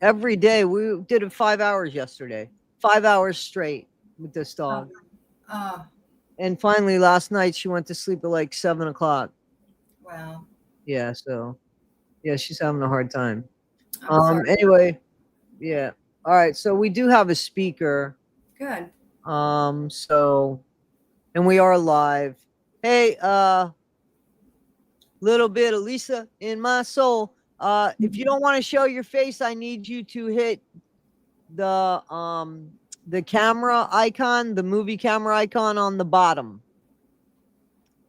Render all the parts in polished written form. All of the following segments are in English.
every day. We did it 5 hours yesterday, 5 hours straight with this Oh, dog. oh, And finally, last night she went to sleep at like 7 o'clock. wow. Yeah, so yeah, she's having a hard time. I'm sorry. Anyway, yeah. All right, so we do have a speaker. Good. So and we are live. Hey, little bit of Lisa in my soul. If you don't want to show your face, I need you to hit the camera icon, the movie camera icon on the bottom.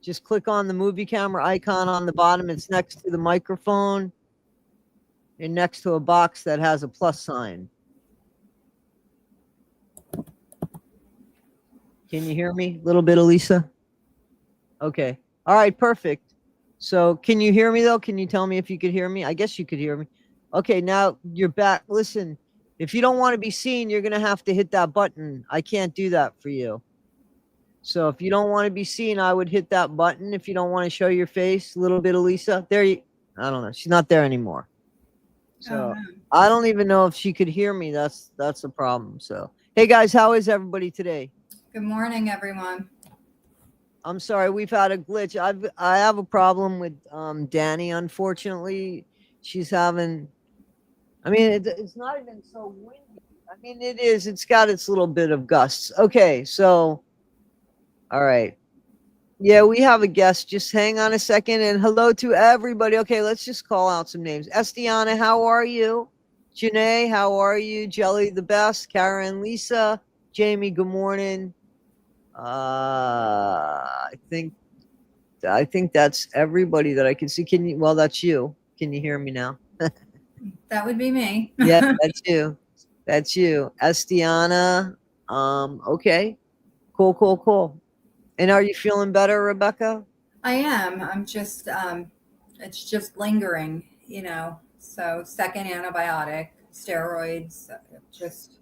Just click on the movie camera icon on the bottom. It's next to the microphone and next to a box that has a plus sign. Can you hear me? Little bit of Lisa? Okay. All right, perfect. So can you hear me though? Can you tell me if you could hear me? I guess you could hear me. Okay, now you're back. Listen, if you don't want to be seen, you're gonna have to hit that button. I can't do that for you. So if you don't want to be seen, I would hit that button. If you don't want to show your face, a little bit of Lisa. There you I don't know. She's not there anymore. Oh So no. I don't even know if she could hear me. That's the problem. So hey guys, how is everybody today? Good morning, everyone. I'm sorry, we've had a glitch. I have a problem with Danny. Unfortunately, she's having. I mean, it's not even so windy. I mean, it is. It's got its little bit of gusts. Okay, so all right. Yeah, we have a guest. Just hang on a second and hello to everybody. Okay, let's just call out some names. Estiana, how are you? Janae, how are you? Jelly the best. Karen, Lisa, Jamie, good morning. I think that's everybody that I can see. Can you? Well, that's you. Can you hear me now? That would be me. Yeah, that's you. That's you, Estiana. Okay. Cool, cool, cool. And are you feeling better, Rebecca? I am. I'm just, it's just lingering, you know. So, second antibiotic, steroids, just,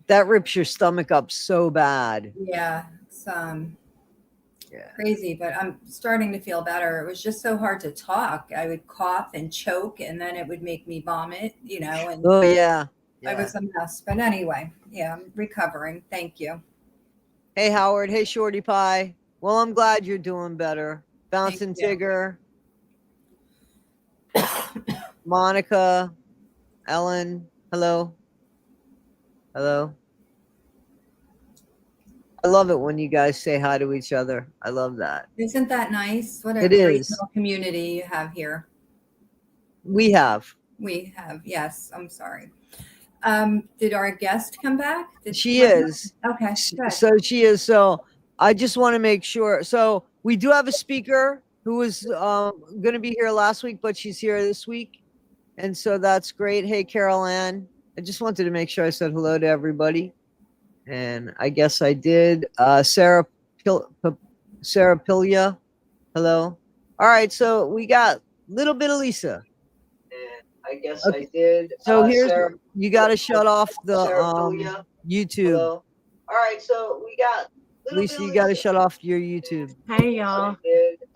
That rips your stomach up so bad. yeah, it's Yeah. crazy, but I'm starting to feel better. It was just so hard to talk. I would cough and choke, and then it would make me vomit, you know, and Oh yeah. I Yeah. was a mess. But anyway, yeah, I'm recovering. Thank you. Hey Howard. Hey Shorty Pie. Well, I'm glad you're doing better. Thank Bouncing you. Tigger, Monica, Ellen. Hello. Hello. I love it when you guys say hi to each other. I love that. Isn't that nice? What a It great is. little community you have here. We have. We have, yes. I'm sorry. Did our guest come back? Did She what? is. Okay, good. So she is. So I just want to make sure. So we do have a speaker who was going to be here last week, but she's here this week. And so that's great. Hey, Carol Ann. I just wanted to make sure I said hello to everybody. And I guess I did. Sarah Pilia. Hello. All right. So we got a little bit of Lisa. And I guess I did. So here's you got to shut off the YouTube. Hello. All right, so we got Lisa. You got to shut off your YouTube. Hey y'all,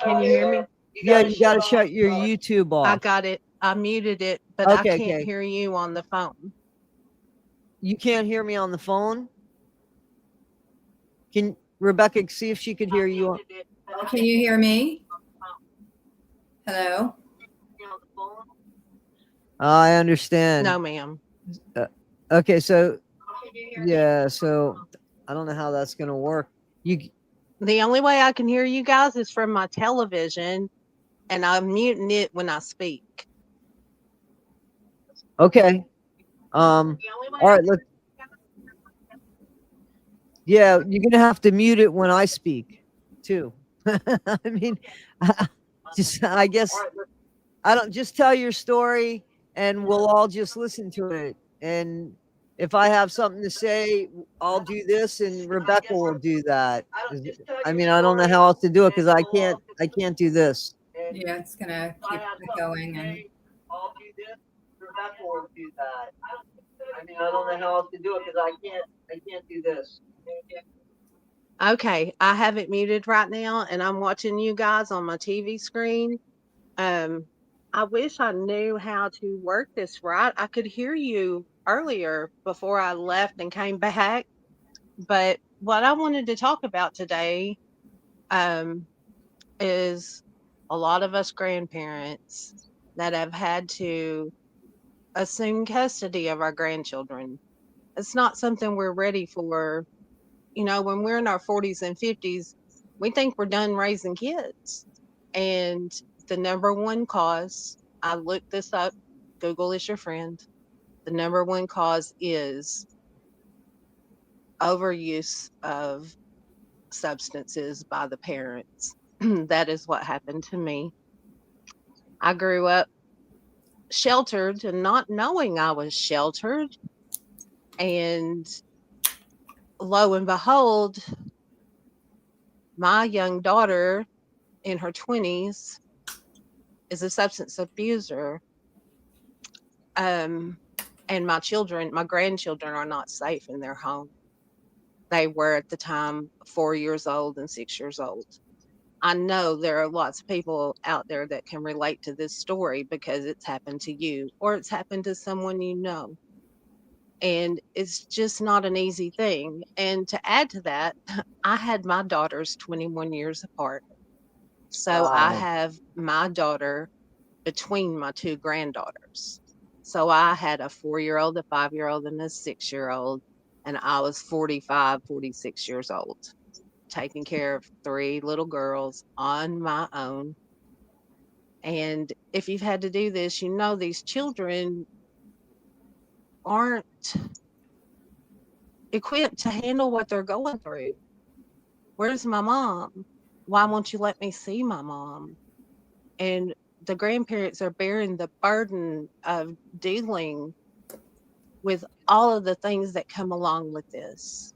can you hear me? Yeah, you got to shut your YouTube I off. got it. I muted it, but I Okay, can't okay. hear you on the phone. You can't hear me on the phone. Can Rebecca see if she could hear you? Can you hear me? Hello? I understand. No, ma'am. Okay, so yeah, so I don't know how that's gonna work. You The only way I can hear you guys is from my television, and I'm muting it when I speak. okay? All right, look. Yeah, you're gonna have to mute it when I speak, too. I mean, just I guess I don't just tell your story, and we'll all just listen to it. And if I have something to say, I'll do this, and Rebecca will do that. I mean, I don't know how else to do it because I can't do this. Yeah, it's gonna keep going and I'll do this. Rebecca will do that. I mean, I don't know how else to do it because I can't do this. Okay, I have it muted right now, and I'm watching you guys on my TV screen. Um, I wish I knew how to work this right. I could hear you earlier before I left and came back. But what I wanted to talk about today um, is a lot of us grandparents that have had to assume custody of our grandchildren. It's not something we're ready for. You know, when we're in our 40s and 50s, we think we're done raising kids. And the number one cause, I looked this up, Google is your friend. The number one cause is overuse of substances by the parents. That is what happened to me. I grew up sheltered and not knowing I was sheltered. And lo and behold, my young daughter in her 20s is a substance abuser. Um, and my children, my grandchildren are not safe in their home. They were at the time 4 years old and 6 years old. I know there are lots of people out there that can relate to this story because it's happened to you or it's happened to someone you know. And it's just not an easy thing. And to add to that, I had my daughters 21 years apart. So I Wow. have my daughter between my two granddaughters. So I had a 4 year old, a 5 year old, and a 6 year old. And I was 45, 46 years old, taking care of three little girls on my own. And if you've had to do this, you know these children aren't equipped to handle what they're going through. Where's my mom? Why won't you let me see my mom? And the grandparents are bearing the burden of dealing with all of the things that come along with this.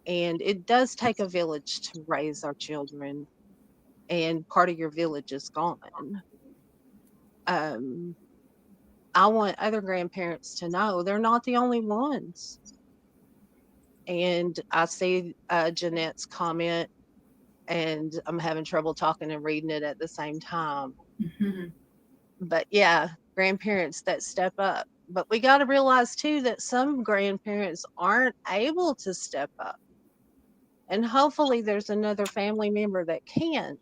And it does take a village to raise our children, and part of your village is gone. Um, I want other grandparents to know they're not the only ones. And I see Jeanette's comment, and I'm having trouble talking and reading it at the same time. Mhm. But yeah, grandparents that step up. But we got to realize too that some grandparents aren't able to step up. And hopefully there's another family member that can.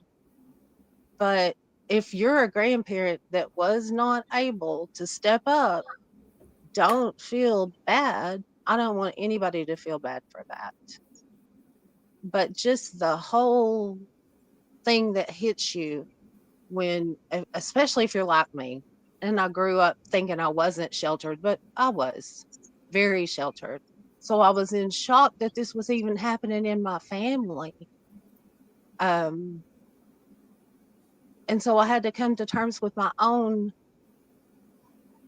But if you're a grandparent that was not able to step up, don't feel bad. I don't want anybody to feel bad for that. But just the whole thing that hits you when, especially if you're like me, and I grew up thinking I wasn't sheltered, but I was very sheltered. So I was in shock that this was even happening in my family. Um, and so I had to come to terms with my own,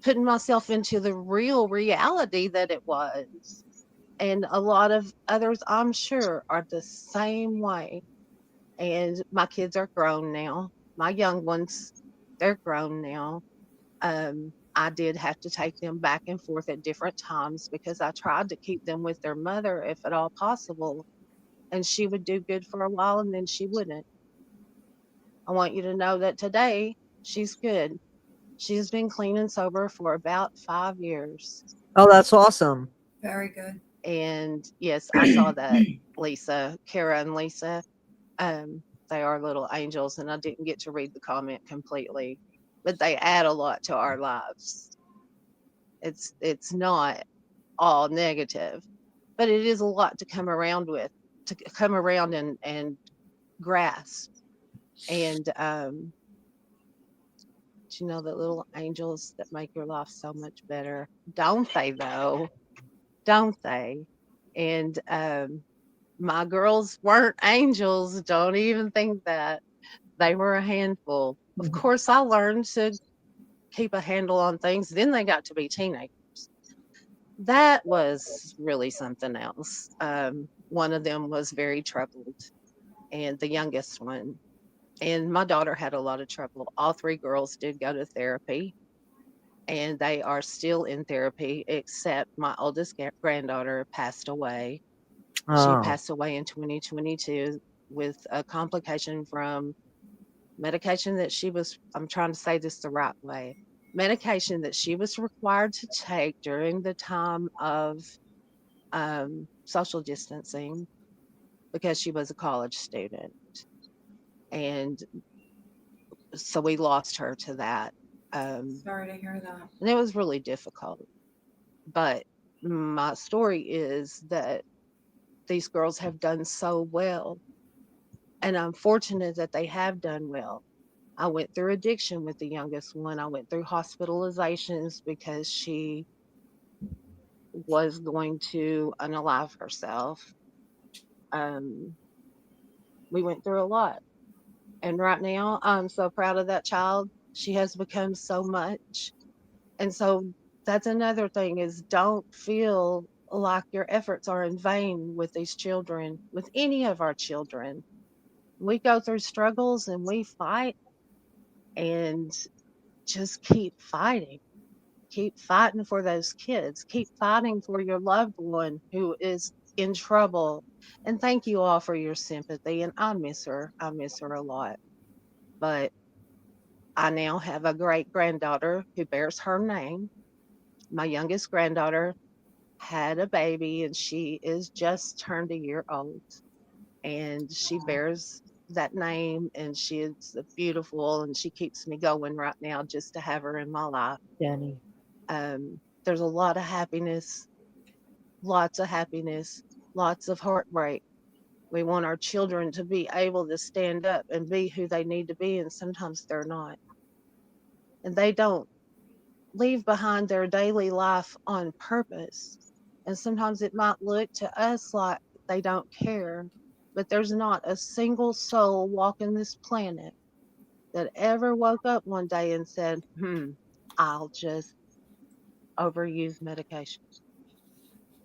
putting myself into the real reality that it was. And a lot of others, I'm sure, are the same way. And my kids are grown now. My young ones, they're grown now. I did have to take them back and forth at different times because I tried to keep them with their mother if at all possible. And she would do good for a while and then she wouldn't. I want you to know that today she's good. She's been clean and sober for about 5 years. Oh, that's awesome. Very good. And yes, I saw that, Lisa, Kara and Lisa. Um, they are little angels, and I didn't get to read the comment completely, but they add a lot to our lives. It's not all negative, but it is a lot to come around with, to come around and grasp. And you know the little angels that make your life so much better, don't they? Though, don't they? And my girls weren't angels. Don't even think that. They were a handful. Of Mhm. course, I learned to keep a handle on things. Then they got to be teenagers. That was really something else. One of them was very troubled, and the youngest one. And my daughter had a lot of trouble. All three girls did go to therapy, and they are still in therapy, except my oldest granddaughter passed away. She Oh, passed away in 2022 with a complication from medication that I'm trying to say this the right way, medication that she was required to take during the time of social distancing because she was a college student. And so we lost her to that. Sorry to hear that. And it was really difficult. But my story is that these girls have done so well. And I'm fortunate that they have done well. I went through addiction with the youngest one. I went through hospitalizations because she was going to unalive herself. Um, we went through a lot. And right now, I'm so proud of that child. She has become so much. And so that's another thing is don't feel like your efforts are in vain with these children, with any of our children. We go through struggles and we fight and just keep fighting. Keep fighting for those kids. Keep fighting for your loved one who is in trouble. And thank you all for your sympathy. And I miss her. I miss her a lot. But I now have a great granddaughter who bears her name. My youngest granddaughter had a baby and she is just turned a year old. And she bears that name and she is beautiful and she keeps me going right now just to have her in my life. Danny. There's a lot of happiness, lots of heartbreak. We want our children to be able to stand up and be who they need to be, and sometimes they're not. And they don't leave behind their daily life on purpose. And sometimes it might look to us like they don't care, but there's not a single soul walking this planet that ever woke up one day and said, I'll just overuse medication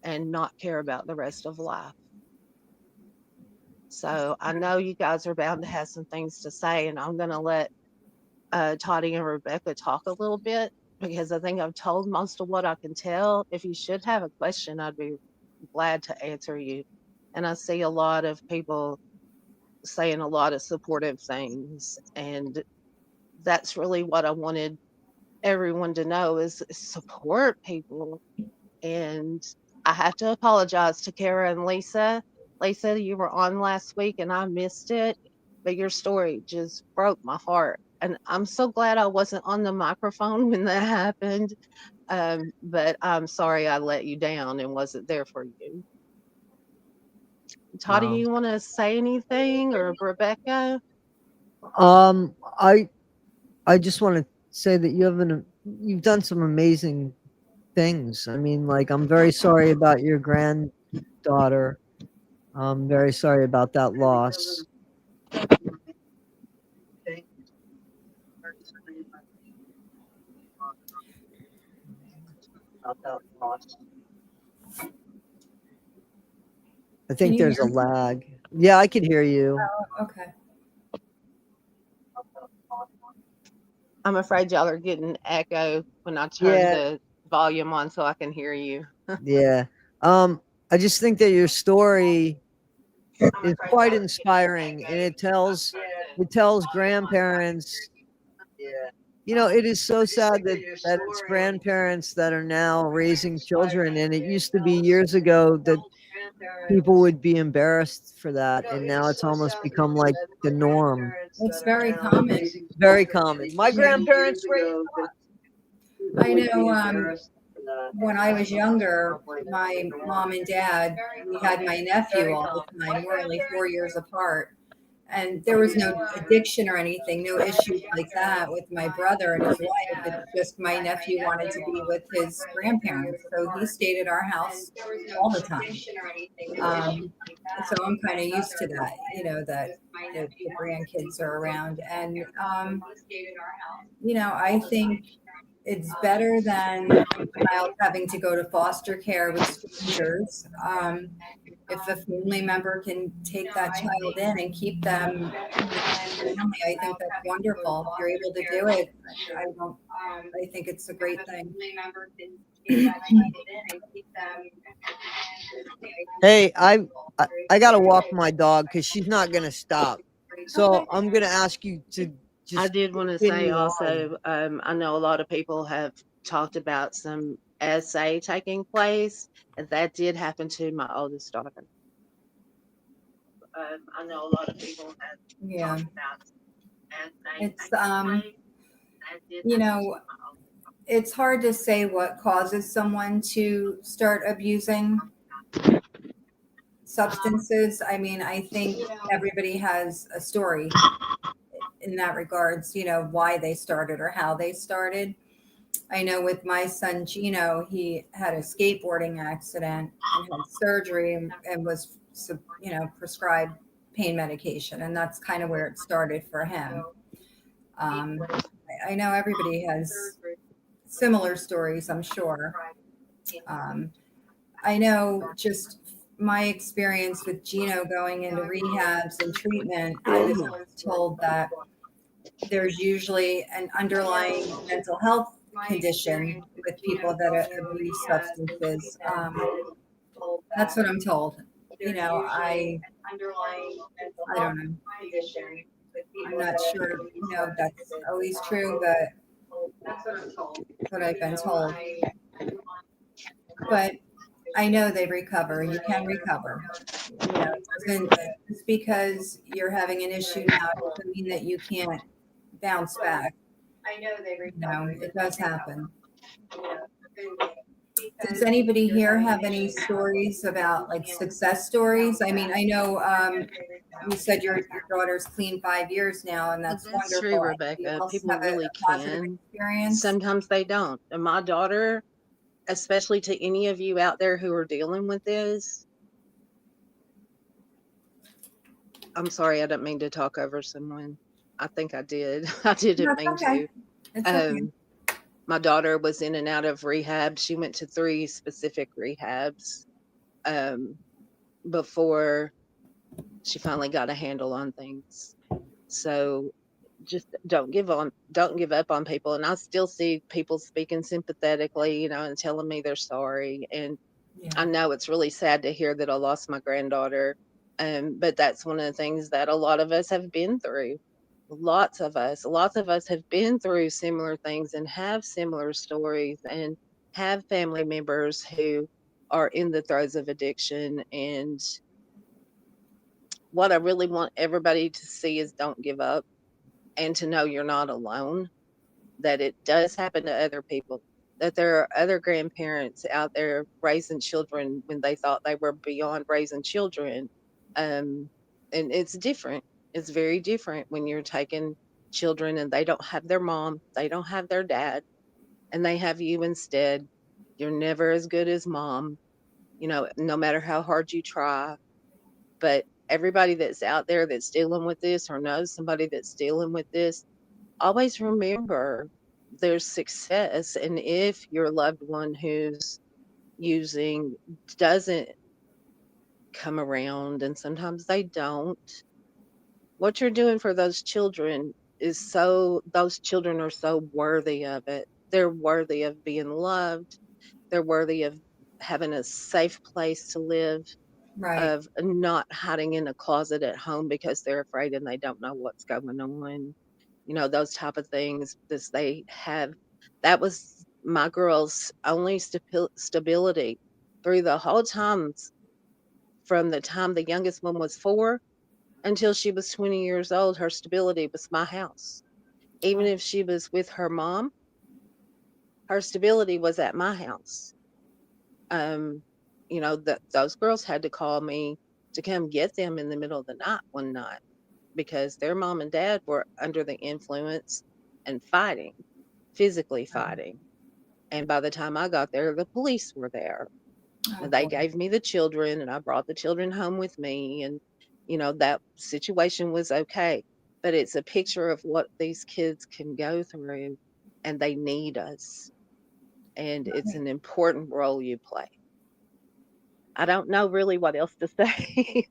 and not care about the rest of life. So I know you guys are bound to have some things to say, and I'm going to let Toddie and Rebecca talk a little bit because I think I've told most of what I can tell. If you should have a question, I'd be glad to answer you. And I see a lot of people saying a lot of supportive things, and that's really what I wanted everyone to know is support people. And I have to apologize to Kara and Lisa. Lisa, you were on last week and I missed it, but your story just broke my heart. And I'm so glad I wasn't on the microphone when that happened. But I'm sorry I let you down and wasn't there for you. Toddie, Wow. you want to say anything or Rebecca? Um, I I just want to say that you've done some amazing things. I mean, like I'm very sorry about your granddaughter. I'm very sorry about that loss. I Can think you there's a hear me? lag. Yeah, I can hear you. Okay. I'm afraid y'all are getting echo when I turn Yeah, the volume on so I can hear you. yeah. I just think that your story is quite inspiring, and it tells grandparents. It is so sad that it's grandparents that are now raising children, and it used to be years ago that people would be embarrassed for that, and now it's almost become like the norm. It's very common. Very common. My Yeah. grandparents raised I know when I was younger, my mom and dad, we had my nephew all the time. We're only 4 years apart. And there was no addiction or anything, no issues like that with my brother and his wife. It's just my nephew wanted to be with his grandparents. So he stayed at our house all the time. Um, so I'm kind of used to that, that the grandkids are around. And, I think it's better than a child having to go to foster care with strangers. If a family member can take that child in and keep them with the family, I think that's wonderful. If you're able to do it, I don't. I think it's a great thing. Hey, I gotta walk my dog because she's not gonna stop. So Okay. I'm gonna ask you to I just did want to say continue on. also, I know a lot of people have talked about some SA taking place, and that did happen to my oldest daughter. I know a lot of people have Yeah. talked about SA It's taking place. That did you happen know, to my oldest it's hard to say what causes someone to start abusing substances. I mean, I think everybody has a story in that regards, why they started or how they started. I know with my son Gino, he had a skateboarding accident and had surgery and was, prescribed pain medication, and that's kind of where it started for him. I know everybody has similar stories, I'm sure. Um, I know just my experience with Gino going into rehabs and treatment, I was told that there's usually an underlying mental health condition with people that abuse substances. That's what I'm told. I don't know. I'm not sure, that's always true, but what I've been told. But I know they recover. You can recover. It doesn't, just because you're having an issue now doesn't mean that you can't bounce back. It does happen. Does anybody here have any stories about like success stories? I mean, I know you said your daughter's clean 5 years now, and that's That's true, wonderful. Anybody Rebecca. else People have a really positive can. experience? Sometimes they don't. And my daughter, especially to any of you out there who are dealing with this, I'm sorry, I didn't mean to talk over someone. I think I did. I didn't That's mean okay. to. It's okay. Um, my daughter was in and out of rehab. She went to 3 specific rehabs um, before she finally got a handle on things. So just don't give up on people. And I still see people speaking sympathetically, and telling me they're sorry. And Yeah. I know it's really sad to hear that I lost my granddaughter. But that's one of the things that a lot of us have been through. Lots of us have been through similar things and have similar stories and have family members who are in the throes of addiction. And what I really want everybody to see is don't give up and to know you're not alone, that it does happen to other people, that there are other grandparents out there raising children when they thought they were beyond raising children. Um, and it's different. It's very different when you're taking children and they don't have their mom, they don't have their dad, and they have you instead. You're never as good as mom, no matter how hard you try. But everybody that's out there that's dealing with this or knows somebody that's dealing with this, always remember there's success. And if your loved one who's using doesn't come around, and sometimes they don't, what you're doing for those children those children are so worthy of it. They're worthy of being loved. They're worthy of having a safe place to live, Right. of not hiding in a closet at home because they're afraid and they don't know what's going on. Those type of things. This they have that was my girl's only stability through the whole times, from the time the youngest one was 4 until she was 20 years old. Her stability was my house. Even if she was with her mom, her stability was at my house. um those girls had to call me to come get them in the middle of the night one night because their mom and dad were under the influence and fighting, physically fighting. And by the time I got there, the police were there. Oh, And they boy. gave me the children, and I brought the children home with me. And, that situation was okay. But it's a picture of what these kids can go through, and they need us. And it's an important role you play. I don't know really what else to say.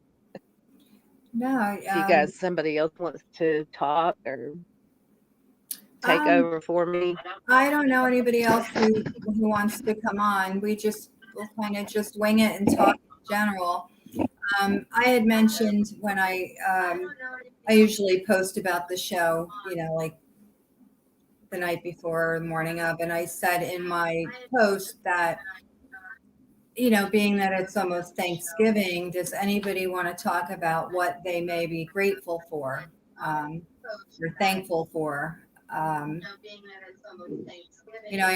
No, If you guys, somebody else wants to talk or take um, over for me. I don't know anybody else who wants to come on. We'll kind of just wing it and talk in general. I had mentioned when I I usually post about the show, like the night before or the morning of. And I said in my post that, being that it's almost Thanksgiving, does anybody want to talk about what they may be grateful for, or thankful for? I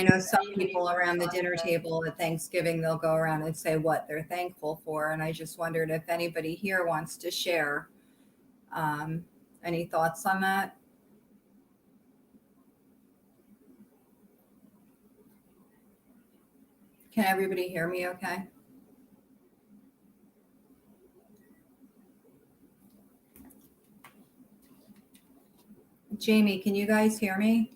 know some people around the dinner table at Thanksgiving, they'll go around and say what they're thankful for. And I just wondered if anybody here wants to share any thoughts on that. Can everybody hear me okay? Jamie, can you guys hear me?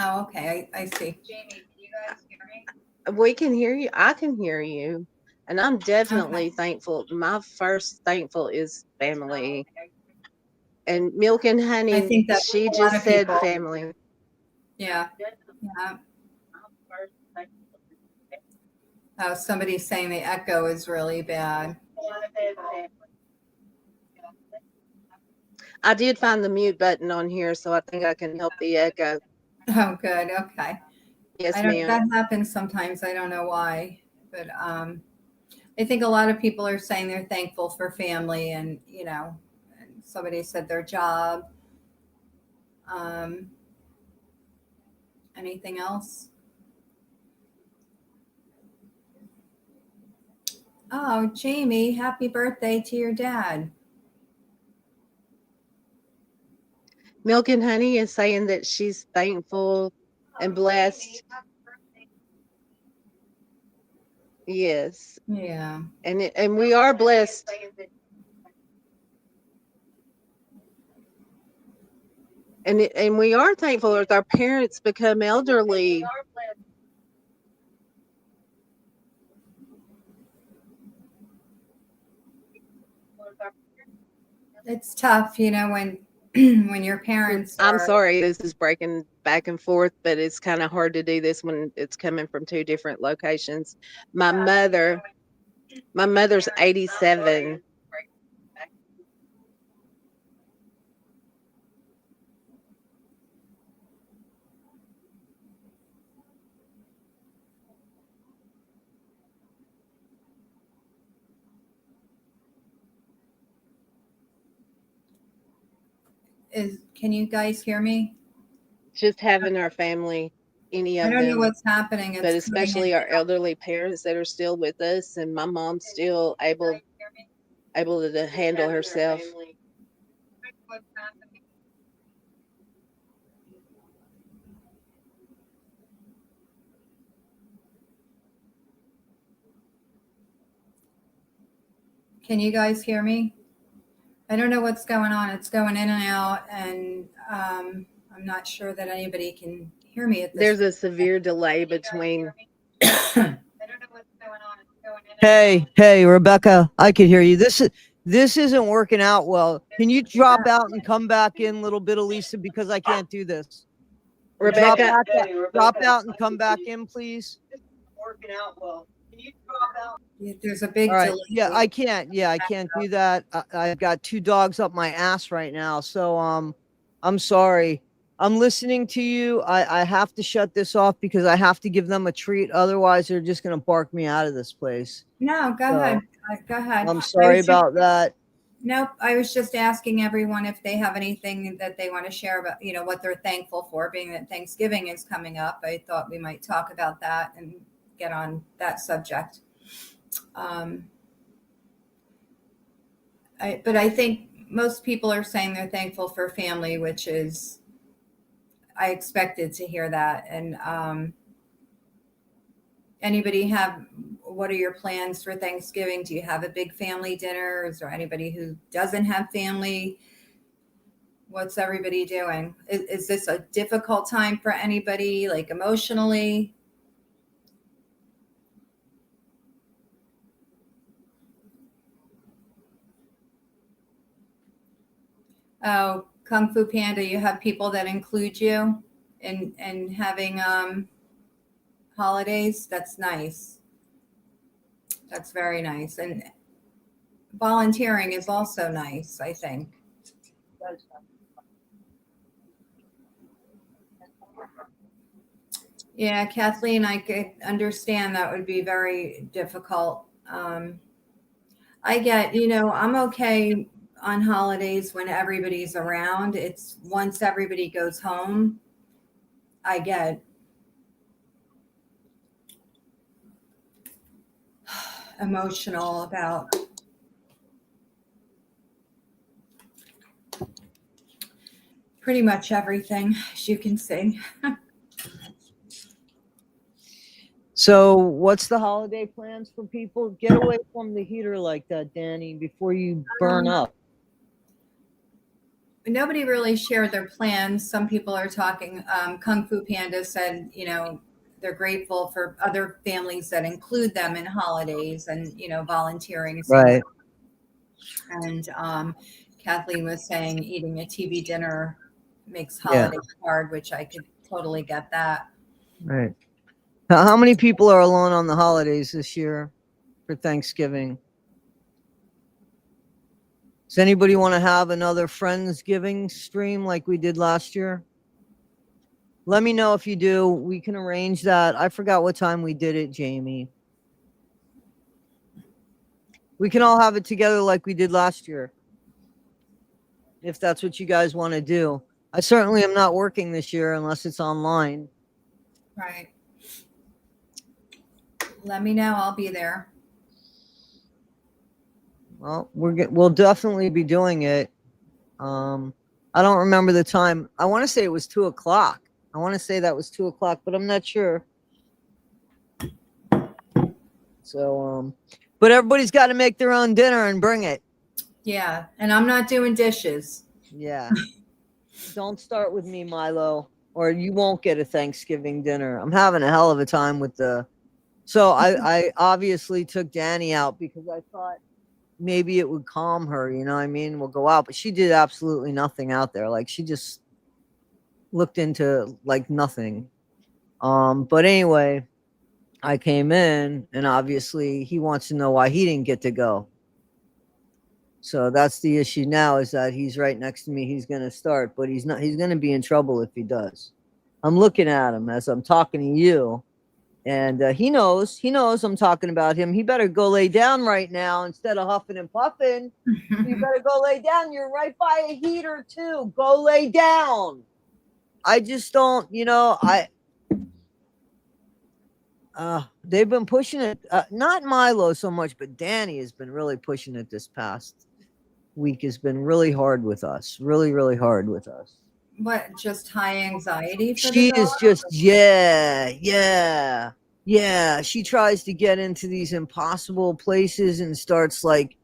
Oh, okay. I see. Jamie, can you guys hear me? We can hear you. I can hear you. And I'm definitely thankful. My first thankful is family. And Milk and I Honey, think that's she a lot just of said people. family. Yeah. Oh, somebody's saying the echo is really bad. I did find the mute button on here, so I think I can help the echo. Oh, good. Okay. Yes, That ma'am. happens sometimes. I don't know why, but I think a lot of people are saying they're thankful for family, and and somebody said their job. Anything else? Oh, Jamie, happy birthday to your dad. Milk and Honey is saying that she's thankful and blessed. Yes. Yeah. And we are blessed. And we are thankful as our parents become elderly. It's tough, when when your parents I'm sorry, this is breaking back and forth, but it's kind of hard to do this when it's coming from two different locations. My mother's 87. Can you guys hear me? Just having our family, any I of don't know them, what's happening. but It's cutting especially our in. elderly parents that are still with us, and my mom's still able to handle herself. Can you guys hear me? I don't know what's going on. It's going in and out, and I'm not sure that anybody can hear me at this. There's a severe delay between. Hey, Rebecca, I could hear you. This isn't working out well. Can you drop out and come back in a little bit, Elisa, because I can't do this. Rebecca, Drop out and come back in, please. Working out well. Can you drop out? There's a big All right. delay. Yeah, I can't. Yeah, I can't do that. I've got two dogs up my ass right now. So I'm sorry. I'm listening to you. I have to shut this off because I have to give them a treat. Otherwise, they're just gonna bark me out of this place. No, go ahead. Go ahead. I'm sorry about that. Nope. I was just asking everyone if they have anything that they want to share about, what they're thankful for, being that Thanksgiving is coming up. I thought we might talk about that and get on that subject. But I think most people are saying they're thankful for family, which is, I expected to hear that. And anybody have, what are your plans for Thanksgiving? Do you have a big family dinner? Is there anybody who doesn't have family? What's everybody doing? Is this a difficult time for anybody, like emotionally? Oh, Kung Fu Panda, you have people that include you in having holidays. That's nice. That's very nice. And volunteering is also nice, I think. Yeah, Kathleen, I could understand that would be very difficult. I get, I'm okay on holidays when everybody's around. It's once everybody goes home, I get emotional about pretty much everything, as you can see. So, what's the holiday plans for people? Get away from the heater like that, Danny, before you burn up. Nobody really shared their plans. Some people are talking. Kung Fu Panda said, they're grateful for other families that include them in holidays and, volunteering. Right. And Kathleen was saying eating a TV dinner makes holidays hard, which I could totally get that. Right. How many people are alone on the holidays this year for Thanksgiving? Does anybody want to have another Friendsgiving stream like we did last year? Let me know if you do. We can arrange that. I forgot what time we did it, Jamie. We can all have it together like we did last year, if that's what you guys want to do. I certainly am not working this year unless it's online. Right. Let me know. I'll be there. Well, we'll definitely be doing it. I don't remember the time. I want to say it was 2:00. I want to say that was 2:00, but I'm not sure. So, but everybody's got to make their own dinner and bring it. Yeah, and I'm not doing dishes. Yeah. Don't start with me, Milo, or you won't get a Thanksgiving dinner. I'm having a hell of a time with so I obviously took Danny out because I thought maybe it would calm her, you know what I mean? We'll go out, but she did absolutely nothing out there. Like she just looked into like nothing. But anyway, I came in and obviously he wants to know why he didn't get to go. So that's the issue now, is that he's right next to me. He's going to start, but he's not. He's going to be in trouble if he does. I'm looking at him as I'm talking to you, and he knows I'm talking about him. He better go lay down right now instead of huffing and puffing. You better go lay down. You're right by a heater too. Go lay down. I just don't, they've been pushing it. Not Milo so much, but Danny has been really pushing it this past week. Has been really hard with us. Really, really hard with us. What, just high anxiety for She the is dog? just, yeah. She tries to get into these impossible places and starts like,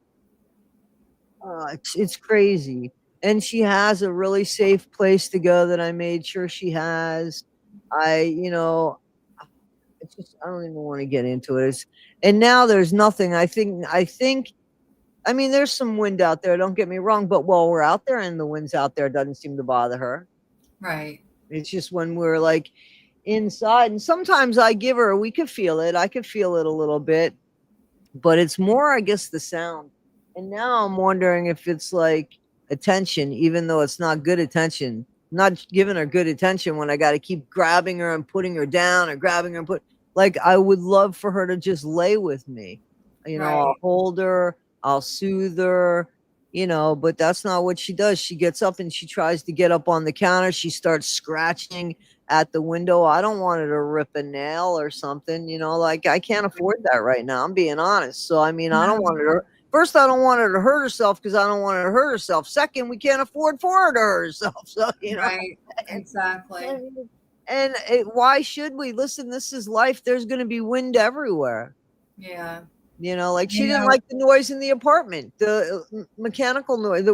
it's crazy. And she has a really safe place to go that I made sure she has. It's just, I don't even want to get into it. And now there's nothing. I mean, there's some wind out there. Don't get me wrong, but while we're out there and the wind's out there, it doesn't seem to bother her. Right. It's just when we're like inside, and sometimes we could feel it. I could feel it a little bit, but it's more, I guess, the sound. And now I'm wondering if it's like attention, even though it's not good attention. I'm not giving her good attention when I got to keep grabbing her and putting her down, or grabbing her and like, I would love for her to just lay with me. Right. I'll hold her, I'll soothe her, but that's not what she does. She gets up and she tries to get up on the counter. She starts scratching at the window. I don't want her to rip a nail or something, like I can't afford that right now. I'm being honest. So, I mean, I don't want her to, first, I don't want her to hurt herself because I don't want her to hurt herself. Second, we can't afford for her to hurt herself. So, Right. Exactly. And why should we? Listen, this is life. There's going to be wind everywhere. Yeah. Like she didn't like the noise in the apartment, the mechanical noise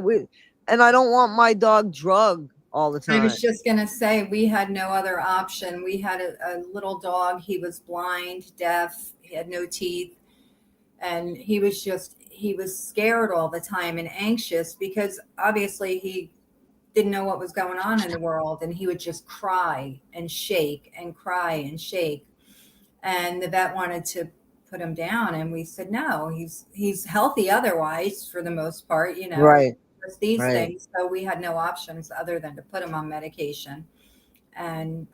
and I don't want my dog drugged all the time. I was just going to say, we had no other option. We had a little dog. He was blind, deaf, he had no teeth. And he was scared all the time and anxious because obviously he didn't know what was going on in the world. And he would just cry and shake and cry and shake. And the vet wanted to put him down. And we said, no, he's healthy otherwise for the most part, you know, Right. just these Right. things. So we had no options other than to put him on medication. And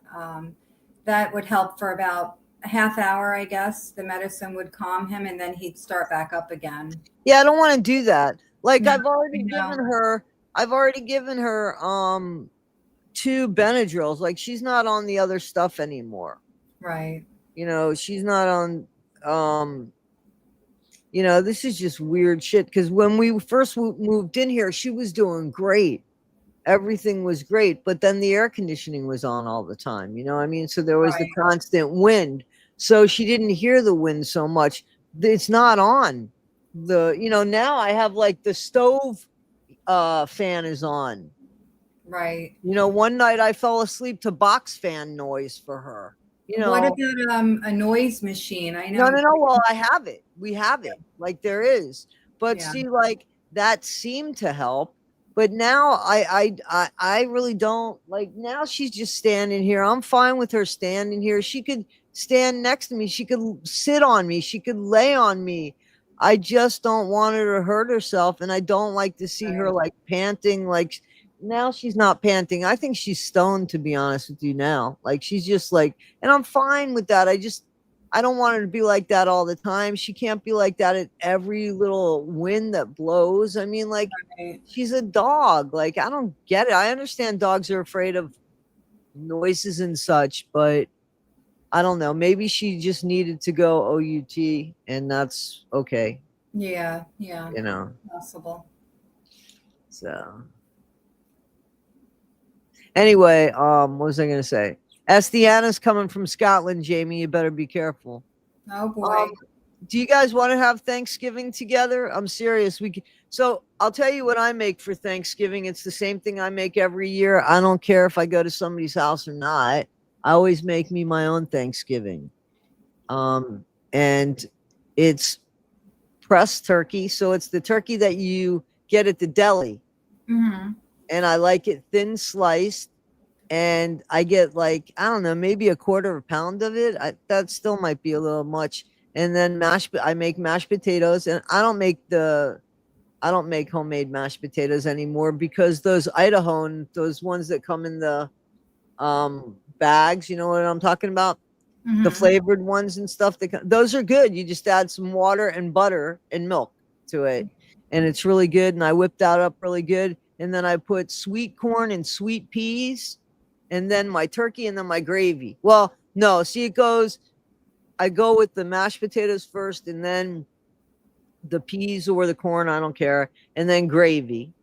that would help for about a half hour, I guess. The medicine would calm him and then he'd start back up again. Yeah, I don't want to do that. Like No, I've already I know. given her 2 Benadryls. Like she's not on the other stuff anymore. Right. You know, she's not on you know, this is just weird shit because when we first moved in here, she was doing great. Everything was great, but then the air conditioning was on all the time, you know what I mean? So there was the Right. constant wind. So she didn't hear the wind so much. It's not on. You know, now I have like the stove fan is on. Right. You know, one night I fell asleep to box fan noise for her. You What know, about a noise machine? I no, know. no, no. Well, I have it. We have it. Like there is. But Yeah. see, like that seemed to help. But now I really don't like now she's just standing here. I'm fine with her standing here. She could stand next to me. She could sit on me. She could lay on me. I just don't want her to hurt herself. And I don't like to see her Right. like panting. Like now she's not panting. I think she's stoned, to be honest with you now. Like she's just like, and I'm fine with that. I don't want her to be like that all the time. She can't be like that at every little wind that blows. I mean, like, Right. she's a dog. Like, I don't get it. I understand dogs are afraid of noises and such, but I don't know. Maybe she just needed to go OUT, and that's okay, Yeah. Yeah. you know. Possible. So, anyway, what was I gonna say? Estiana's coming from Scotland, Jamie. You better be careful. Oh boy. Do you guys want to have Thanksgiving together? I'm serious. So I'll tell you what I make for Thanksgiving. It's the same thing I make every year. I don't care if I go to somebody's house or not. I always make me my own Thanksgiving. And it's pressed turkey. So it's the turkey that you get at the deli. Mm-hmm. And I like it thin sliced. And I get like, I don't know, maybe a quarter of a pound of it. That still might be a little much. And then I make mashed potatoes, and I don't make homemade mashed potatoes anymore because those Idaho, those ones that come in the bags, you know what I'm talking about? Mm-hmm. The flavored ones and stuff, those are good. You just add some water and butter and milk to it, and it's really good. And I whip that up really good. And then I put sweet corn and sweet peas, and then my turkey, and then my gravy. Well, no, see, I go with the mashed potatoes first, and then the peas or the corn, I don't care, and then gravy.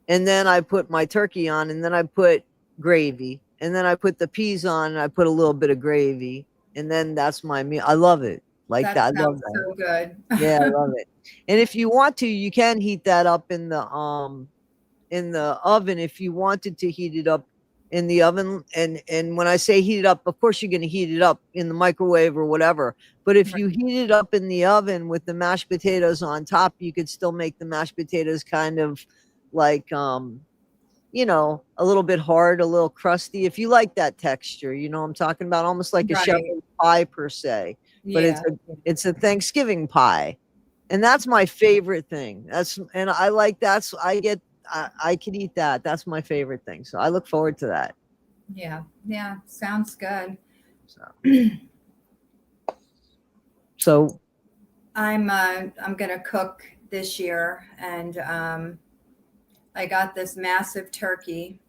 And then I put my turkey on, and then I put gravy, and then I put the peas on, and I put a little bit of gravy, and then that's my meal. I love it like That that. I love sounds that. so good. Yeah, I love it. And if you want to, you can heat that up in the oven if you wanted to heat it up in the oven. And when I say heat it up, of course you're going to heat it up in the microwave or whatever. But if you heat it up in the oven with the mashed potatoes on top, you could still make the mashed potatoes kind of like you know, a little bit hard, a little crusty. If you like that texture, you know what I'm talking about, almost like a Right. shepherd pie per se. But Yeah. it's a Thanksgiving pie. And that's my favorite thing. And I like I could eat that. That's my favorite thing. So I look forward to that. Yeah. Yeah. Sounds good. So I'm gonna cook this year, and I got this massive turkey.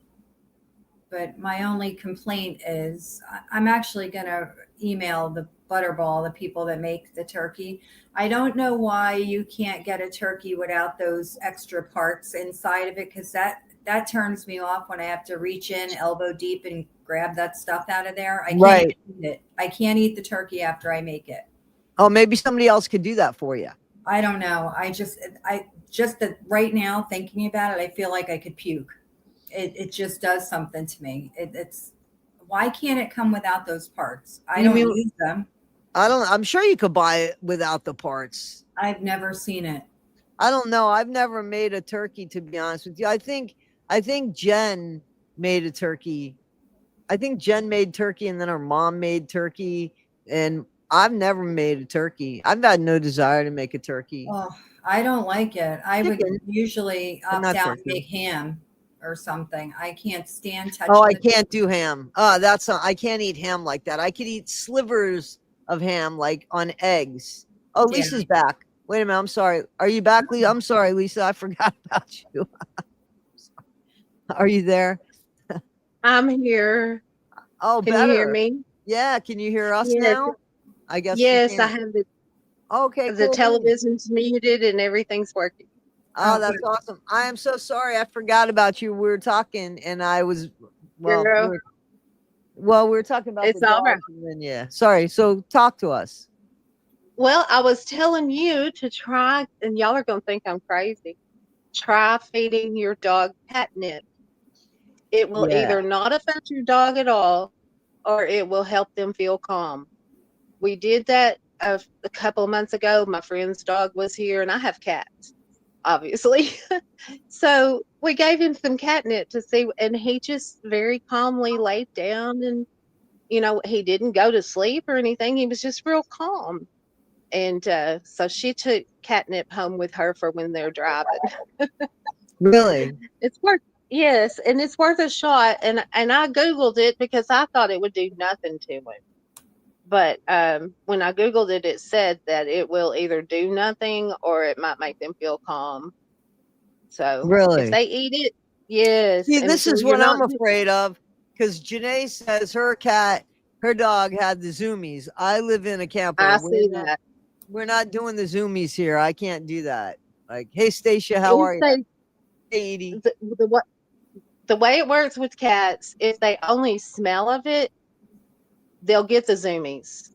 But my only complaint is I'm actually gonna email the Butterball, the people that make the turkey. I don't know why you can't get a turkey without those extra parts inside of it, because that turns me off when I have to reach in elbow deep and grab that stuff out of there. I can't Right. eat it. I can't eat the turkey after I make it. Oh, maybe somebody else could do that for you. I don't know. I just that right now thinking about it, I feel like I could puke. It just does something to me. It's why can't it come without those parts? I You don't mean- use them. I'm sure you could buy it without the parts. I've never seen it. I don't know. I've never made a turkey, to be honest with you. I think Jen made a turkey. I think Jen made turkey, and then her mom made turkey, and I've never made a turkey. I've got no desire to make a turkey. Oh, I don't like it. I would Chicken, usually but opt not out and turkey. make ham or something. I can't stand Oh, touching I the can't do ham. I can't eat ham like that. I could eat slivers of ham like on eggs. Oh, yeah. Lisa's back. Wait a minute. I'm sorry. Are you back, Lisa? I'm sorry, Lisa. I forgot about you. Are you there? I'm here. Oh, Can you hear better. me? Yeah. Can you hear us Yes. now? I guess you Yes, I can. have Okay, the cool beans. television's muted and everything's working. Oh, Oh, that's good. awesome. I am so sorry. I forgot about you. We were talking and I was, well, Girl, we were talking about the it's all right. dogs and then, yeah. Sorry. So talk to us. Well, I was telling you to try, and y'all are going to think I'm crazy. Try feeding your dog catnip. It will Yeah. either not affect your dog at all, or it will help them feel calm. We did that a couple of months ago. My friend's dog was here, and I have cats, obviously. So we gave him some catnip to see, and he just very calmly laid down, and he didn't go to sleep or anything. He was just real calm. And so she took catnip home with her for when they're driving. Really? It's worth Yes, and it's worth a shot. And I googled it because I thought it would do nothing to him. But when I googled it, it said that it will either do nothing or it might make them feel calm. So if Really? they eat it, yes, See, and this so is you're what not. I'm afraid of because Janae says her dog had the zoomies. I live in a camper. I see that. We're not doing the zoomies here. I can't do that. Like, hey, Stacia, how If are you? they Hey, Edie. the way it works with cats, if they only smell of it, they'll get the zoomies.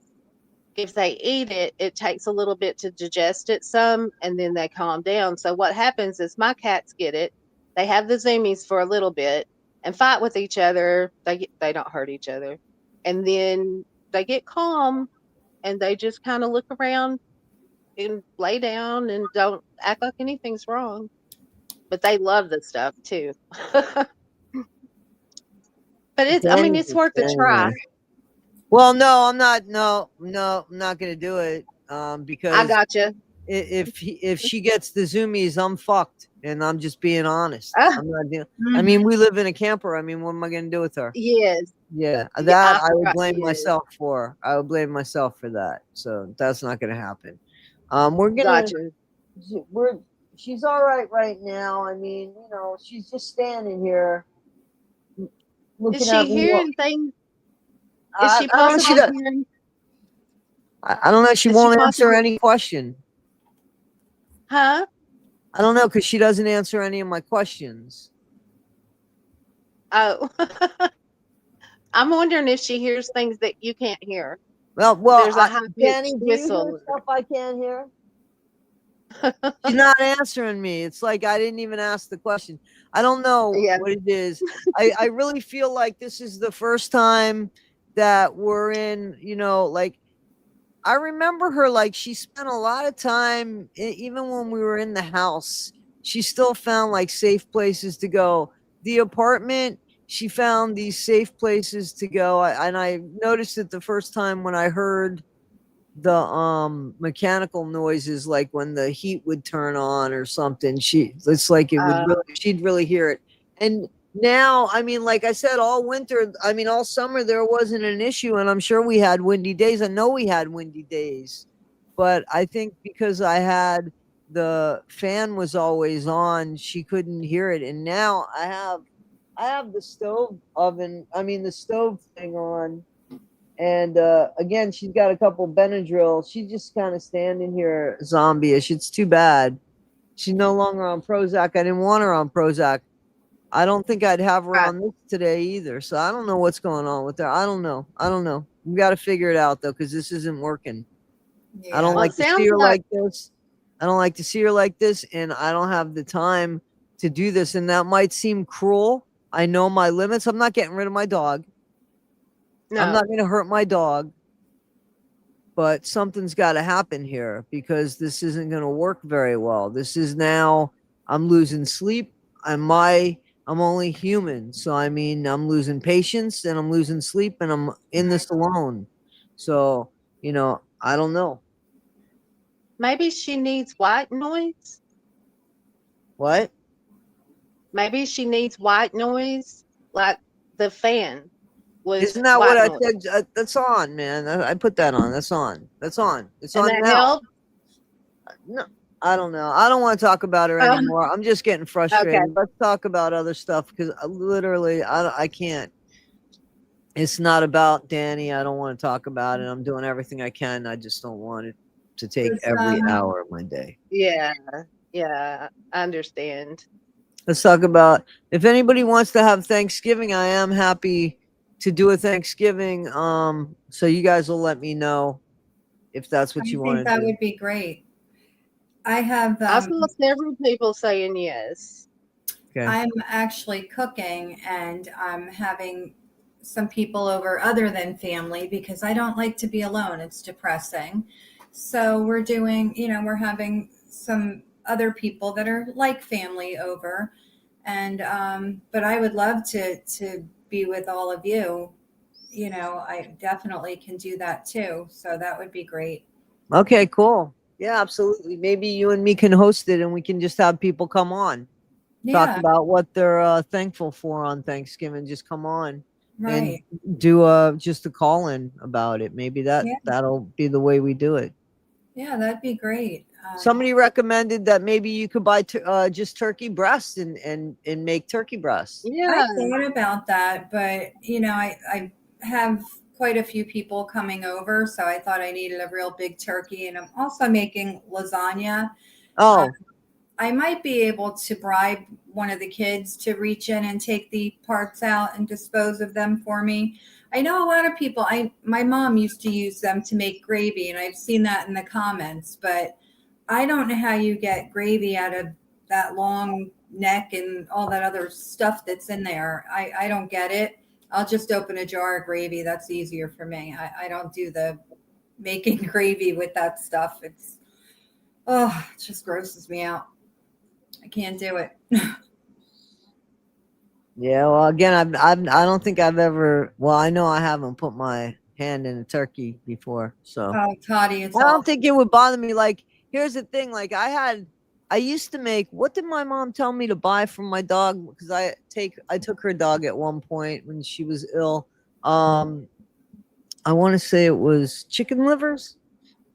If they eat it, it takes a little bit to digest it some, and then they calm down. So what happens is my cats get it. They have the zoomies for a little bit and fight with each other. They don't hurt each other, and then they get calm and they just kind of look around and lay down and don't act like anything's wrong. But they love the stuff too. But I mean, Danny's it's just worth a standing try. there. Well, no, I'm not. No, no, I'm not gonna do it. I Because got you. if she gets the zoomies, I'm fucked, and I'm just being honest. Ah, I'm not doing. I Mhm. mean, we live in a camper. I mean, what am I gonna do with her? yes. Yeah, Yeah, that I I would forgot. blame Yes. myself for. I would blame myself for that. So that's not gonna happen. We're gonna. Got you. We're. She's all right now. I mean, she's just standing here Is looking at she me. hearing things? Is I she don't know. She possibly does. hearing? I don't know. She Is she won't answer possibly? any question. Huh? I don't know because she doesn't answer any of my questions. Oh, I'm wondering if she hears things that you can't hear. Well, There's a high Danny, pitched do you hear whistle. stuff I can't hear? She's not answering me. It's like I didn't even ask the question. I don't know Yeah. what it is. I really feel like this is the first time that we're in, like I remember her like she spent a lot of time even when we were in the house. She still found like safe places to go. The apartment, she found these safe places to go. And I noticed it the first time when I heard the mechanical noises, like when the heat would turn on or something. It's like it would Uh, really, she'd really hear it. And now, I mean, like I said, all winter, I mean, all summer there wasn't an issue, and I'm sure we had windy days. I know we had windy days, but I think because I had the fan was always on, she couldn't hear it. And now I have the stove oven, I mean the stove thing on, and again, she's got a couple Benadryl. She's just kind of standing here zombie-ish. It's too bad. She's no longer on Prozac. I didn't want her on Prozac. I don't think I'd have her right. on this today either. So I don't know what's going on with her. I don't know. I don't know. We got to figure it out though, because this isn't working. I don't Yeah. Well, it like to see sounds her like like this. I don't like to see her like this, and I don't have the time to do this. And that might seem cruel. I know my limits. I'm not getting rid of my dog. I'm no. not going to hurt my dog, but something's got to happen here because this isn't going to work very well. This is now I'm losing sleep. I'm only human, so I mean I'm losing patience and I'm losing sleep and I'm in this alone. So I don't know. Maybe she needs white noise. What? Maybe she needs white noise, like the fan was Isn't that what white I noise. said? That's on, man. I put that on. That's on. That's on. It's And on that now. helped. No, I don't know. I don't want to talk about her anymore. I'm just getting Okay. frustrated. Let's talk about other stuff because literally, I can't. It's not about Danny. I don't want to talk about it. I'm doing everything I can. I just don't want it to take Does, every hour of my day. Yeah. Yeah. I understand. Let's talk about if anybody wants to have Thanksgiving. I am happy to do a Thanksgiving. So you guys will let me know if that's what I you think want to that do. would be great. I have I saw several people saying yes. Okay. I'm actually cooking and I'm having some people over other than family because I don't like to be alone. It's depressing. So we're doing, we're having some other people that are like family over. And but I would love to be with all of you. I definitely can do that too. So that would be great. Okay, cool. Yeah, absolutely. Maybe you and me can host it and we can just have people come on. Talk Yeah, about what they're thankful for on Thanksgiving. Just come on and right. do just a call in about it. Maybe Yeah, that'll be the way we do it. yeah, that'd be great. Somebody recommended that maybe you could buy just turkey breasts and make turkey breasts. I Yeah. thought about that, but I have quite a few people coming over, so I thought I needed a real big turkey, and I'm also making lasagna. Oh, I might be able to bribe one of the kids to reach in and take the parts out and dispose of them for me. I know a lot of people. My mom used to use them to make gravy, and I've seen that in the comments, but I don't know how you get gravy out of that long neck and all that other stuff that's in there. I don't get it. I'll just open a jar of gravy. That's easier for me. I don't do the making gravy with that stuff. It just grosses me out. I can't do it. yeah. Well, again, I don't think I've ever. Well, I know I haven't put my hand in a turkey before, so Oh, Toddie, it's I don't all. think it would bother me. Like, here's the thing. Like, I used to make. What did my mom tell me to buy from my dog? Because I took her dog at one point when she was ill. I want to say it was chicken livers.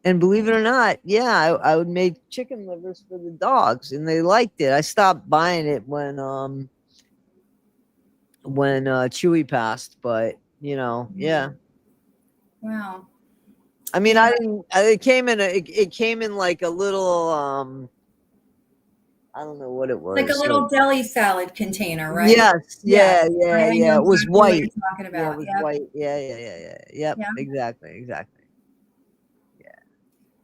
And believe it or not, yeah, I would make chicken livers for the dogs, and they liked it. I stopped buying it when Chewy passed, but yeah. Wow. I mean, Yeah, I didn't. It came in like a little I don't know what it like a was. little deli salad container, right? Yes, Yes, I yeah. know It was exactly what white. you're talking Yeah, it about. was Yep. white. Yeah. Yep, Yeah. exactly. Yeah.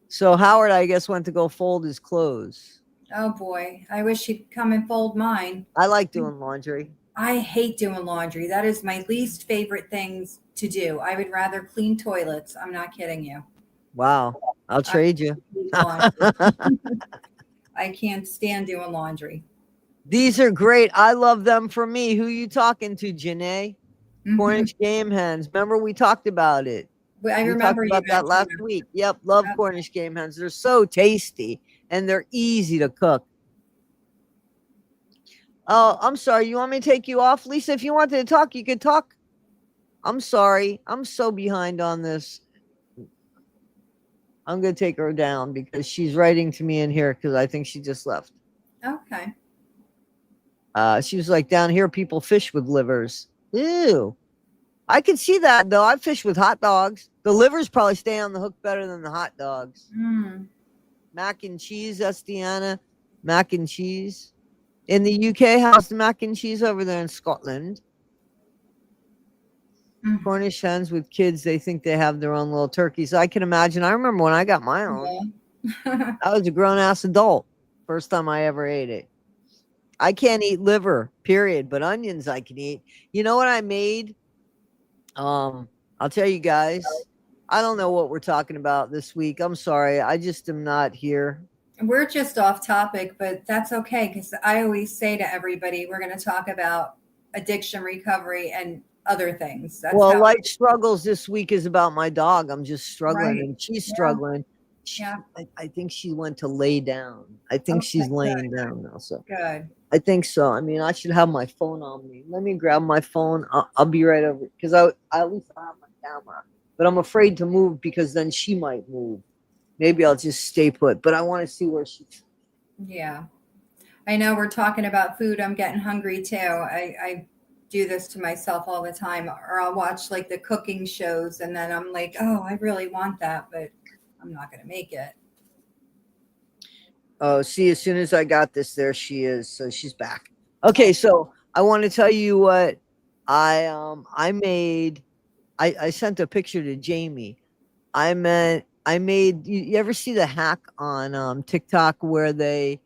So Howard, I guess, went to go fold his clothes. Oh boy, I wish he'd come and fold mine. I like doing laundry. I hate doing laundry. That is my least favorite things to do. I would rather clean toilets. I'm not kidding you. Wow, I'll I trade you. hate laundry. I can't stand doing laundry. These are great. I love them for me. Who you talking to, Janae? Hmm. Cornish game hens. Remember we talked about it. I We talked remember you about that mentioning last them. week. Yep, love Yep. Cornish game hens. They're so tasty and they're easy to cook. Oh, I'm sorry. You want me to take you off, Lisa? If you wanted to talk, you could talk. I'm sorry. I'm so behind on this. I'm gonna take her down because she's writing to me in here because I think she just left. Okay. She was like, down here, people fish with livers. Ew. I can see that though. I fish with hot dogs. The livers probably stay on the hook better than the hot dogs. Mm. Mac and cheese, that's Deanna. Mac and cheese. In the UK, how's the mac and cheese over there in Scotland? Mm. Cornish hens with kids, they think they have their own little turkeys. I can imagine. I remember when I got my own. Yeah. I was a grown ass adult. First time I ever ate it. I can't eat liver, period, but onions I can eat. You know what I made? I'll tell you guys. I don't know what we're talking about this week. I'm sorry. I just am not here. We're just off topic, but that's okay because I always say to everybody, we're going to talk about addiction recovery and other things. That's Well, how. life struggles this week is about my dog. I'm just struggling, Right. and she's Yeah. struggling. Yeah. I think she went to lay down. I think she's Okay, laying down now. So good. I think so. I mean, I should have my phone on me. Let me grab my phone. I'll be right over because I at least I have my camera. But I'm afraid to move because then she might move. Maybe I'll just stay put. But I want to see where she's. Yeah. I know we're talking about food. I'm getting hungry too. I do this to myself all the time, or I'll watch like the cooking shows and then I'm like, oh, I really want that, but I'm not going to make it. Oh, see, as soon as I got this, there she is. So she's back. Okay, so I want to tell you what I made. I sent a picture to Jamie. I made you ever see the hack on TikTok where they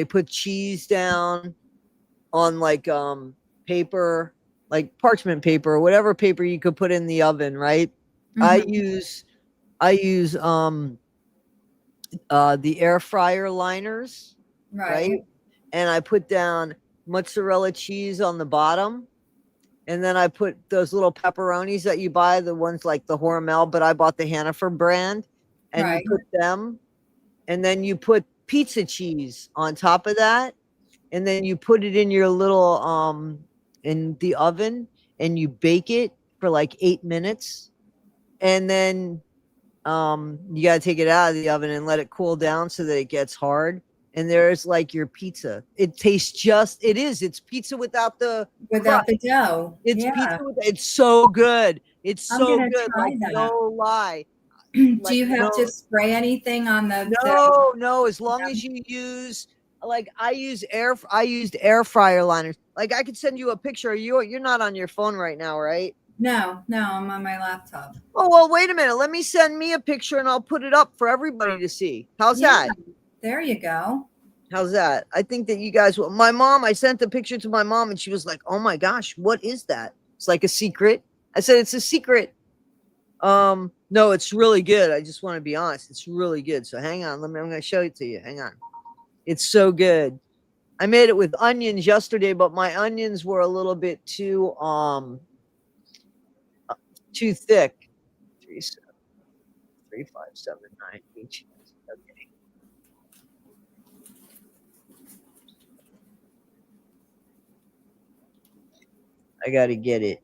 put cheese down on like paper, like parchment paper or whatever paper you could put in the oven, right? I Mhm. use I use the air fryer liners, right? Right. And I put down mozzarella cheese on the bottom. And then I put those little pepperonis that you buy, the ones like the Hormel, but I bought the Hannaford brand, and you Right. put them, and then you put pizza cheese on top of that, and then you put it in your little in the oven, and you bake it for like 8 minutes, and then you got to take it out of the oven and let it cool down so that it gets hard, and there's like your pizza. It tastes just it's pizza without the crust. Without the dough. It's Yeah. pizza it's so good. It's I'm so going to good, like try that. no lie. Do Like you have to no spray anything on the no, as long as you use like I used air fryer liners. Like I could send you a picture. You're not on your phone right now, right? No, I'm on my laptop. Oh well, wait a minute. Let me send me a picture and I'll put it up for everybody to see. How's Yeah. that? There you go. How's that? I think that you guys will. My mom, I sent the picture to my mom and she was like, "Oh my gosh, what is that?" It's like a secret. I said, "It's a secret." No, it's really good. I just want to be honest. It's really good. So hang on. I'm going to show it to you. Hang on. It's so good. I made it with onions yesterday, but my onions were a little bit too thick. 3, 5, 7, 9 each. Okay. I got to get it.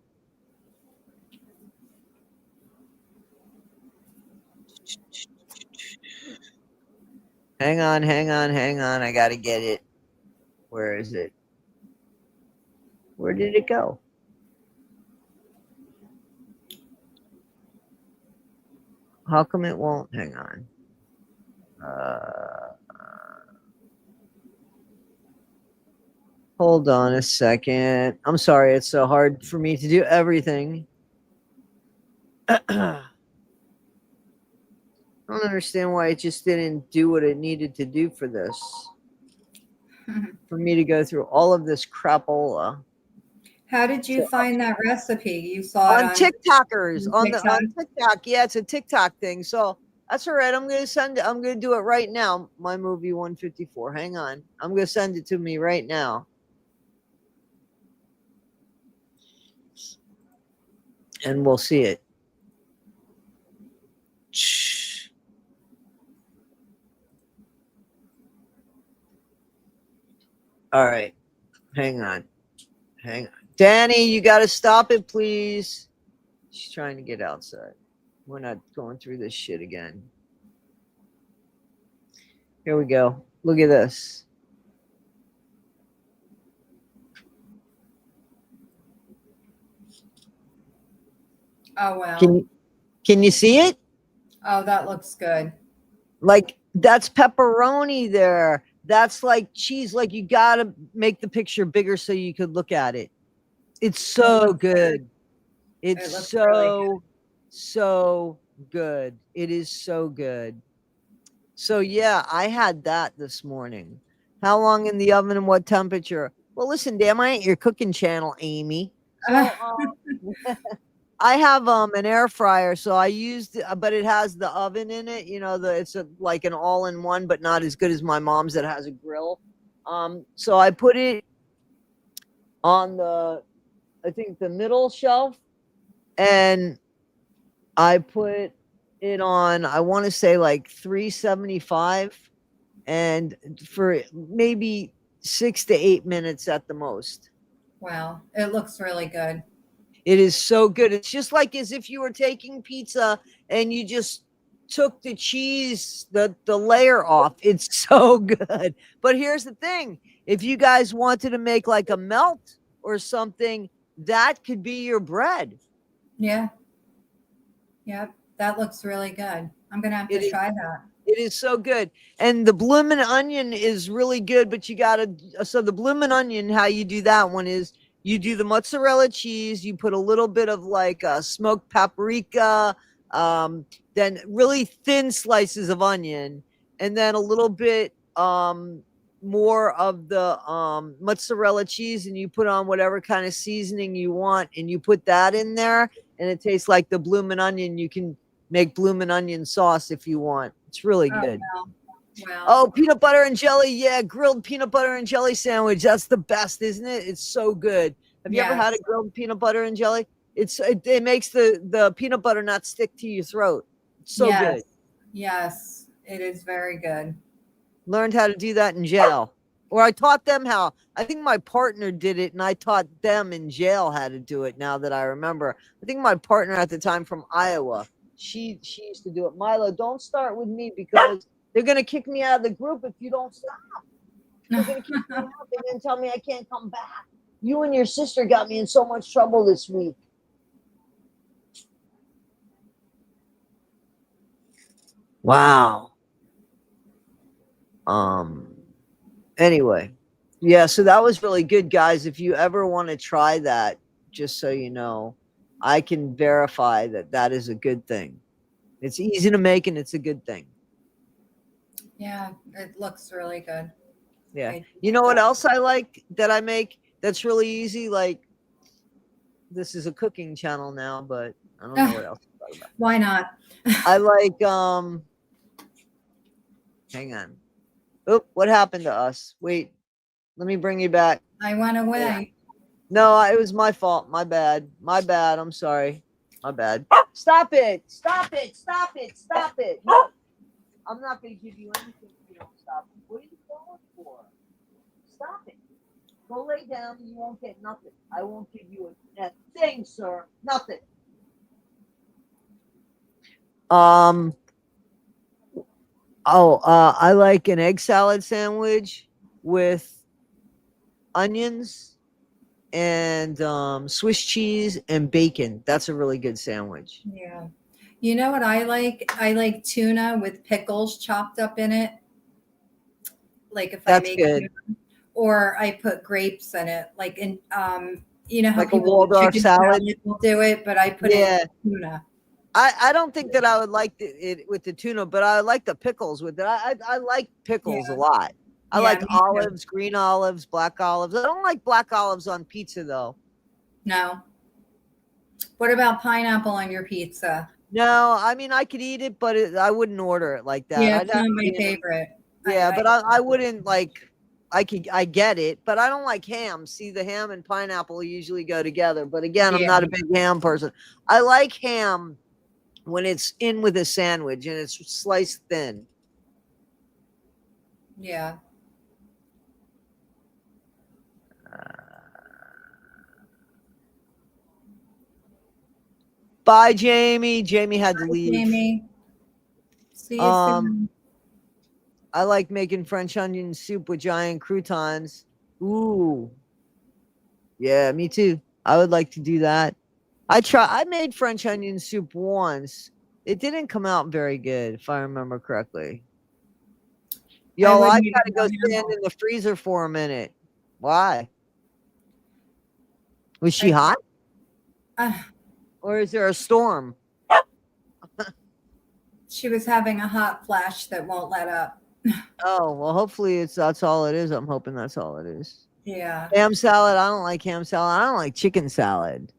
Hang on, hang on, hang on. I got to get it. Where is it? Where did it go? How come it won't? Hang on. Hold on a second. I'm sorry. It's so hard for me to do everything. I don't understand why it just didn't do what it needed to do for this. For me to go through all of this crapola. How did you find that recipe? You saw it On TikTokers, on TikTok? TikTok. Yeah, it's a TikTok thing. So that's all right. I'm gonna send it. I'm gonna do it right now. My movie 154. Hang on. I'm gonna send it to me right now. And we'll see it. All right. Hang on. Hang on. Danny, you got to stop it, please. She's trying to get outside. We're not going through this shit again. Here we go. Look at this. Oh, wow. Can you see it? Oh, that looks good. Like that's pepperoni there. That's like cheese. Like you got to make the picture bigger so you could look at it. It's so good. It's looks so, really good. so good. It is so good. So yeah, I had that this morning. How long in the oven and what temperature? Well, listen, damn, I ain't your cooking channel, Amy. So I have an air fryer, so I used, but it has the oven in it. You know, it's like an all-in-one, but not as good as my mom's that has a grill. So I put it on the I think the middle shelf, and I put it on, I want to say like 375, and for maybe 6 to 8 minutes at the most. Wow, it looks really good. It is so good. It's just like as if you were taking pizza and you just took the cheese, the layer off. It's so good. But here's the thing. If you guys wanted to make like a melt or something, that could be your bread. Yeah. Yep. That looks really good. I'm gonna have It to is try that. It is so good. And the bloomin' onion is really good, but you gotta, so the bloomin' onion, how you do that one is you do the mozzarella cheese, you put a little bit of like smoked paprika, then really thin slices of onion, and then a little bit more of the mozzarella cheese, and you put on whatever kind of seasoning you want, and you put that in there, and it tastes like the bloomin' onion. You can make bloomin' onion sauce if you want. It's really Oh, good. wow. Wow. Oh, peanut butter and jelly. Yeah, grilled peanut butter and jelly sandwich. That's the best, isn't it? It's so good. Have you ever had a Yes. grilled peanut butter and jelly? It makes the peanut butter not stick to your throat. It's so Yes. good. Yes. It is very good. Learned how to do that in jail. Or I taught them how. I think my partner did it, and I taught them in jail how to do it, now that I remember. I think my partner at the time from Iowa, she used to do it. Milo, don't start with me because they're going to kick me out of the group if you don't stop. They're going to kick me out. They're going to tell me I can't come back. You and your sister got me in so much trouble this week. Wow. Anyway, yeah, so that was really good, guys. If you ever want to try that, just so you know, I can verify that that is a good thing. It's easy to make and it's a good thing. Yeah, it looks really good. Yeah. You know what else I like that I make that's really easy? Like, this is a cooking channel now, but I don't know what else to talk about. Why not? I like hang on. Oh, what happened to us? Wait, let me bring you back. I went away. No, it was my fault. My bad. My bad. I'm sorry. My bad. Stop it. Stop it. Stop it. Stop it. No, I'm not going to give you anything if you don't stop it. What are you going for? Stop it. Go lay down and you won't get nothing. I won't give you a thing, sir. Nothing. I like an egg salad sandwich with onions and Swiss cheese and bacon. That's a really good sandwich. Yeah. You know what I like? I like tuna with pickles chopped up in it. Like if That's I make good. tuna, or I put grapes in it. Like in you know how Like a people with Waldorf chicken salad? will do it, but I put Yeah. it in tuna. I don't think that I would like it with the tuna, but I like the pickles with it. I like pickles a lot. I Yeah, like me too. olives, green olives, black olives. I don't like black olives on pizza though. No. What about pineapple on your pizza? No, I mean I could eat it, but I wouldn't order it like that. Yeah, I'd it's have not to my be in- favorite. Yeah, but I wouldn't like. I get it, but I don't like ham. See, the ham and pineapple usually go together. But again, I'm Yeah. not a big ham person. I like ham when it's in with a sandwich and it's sliced thin. Yeah. Bye, Jamie. Jamie had to leave. Jamie. See you soon. I like making French onion soup with giant croutons. Ooh. Yeah, me too. I would like to do that. I made French onion soup once. It didn't come out very good, if I remember correctly. Y'all, I wouldn't gotta even go know stand in the freezer for a minute. Why? Was she I- hot? Uh, Or is there a storm? she was having a hot flash that won't let up. Oh, well, hopefully that's all it is. I'm hoping that's all it is. Yeah. Ham salad. I don't like ham salad. I don't like chicken salad.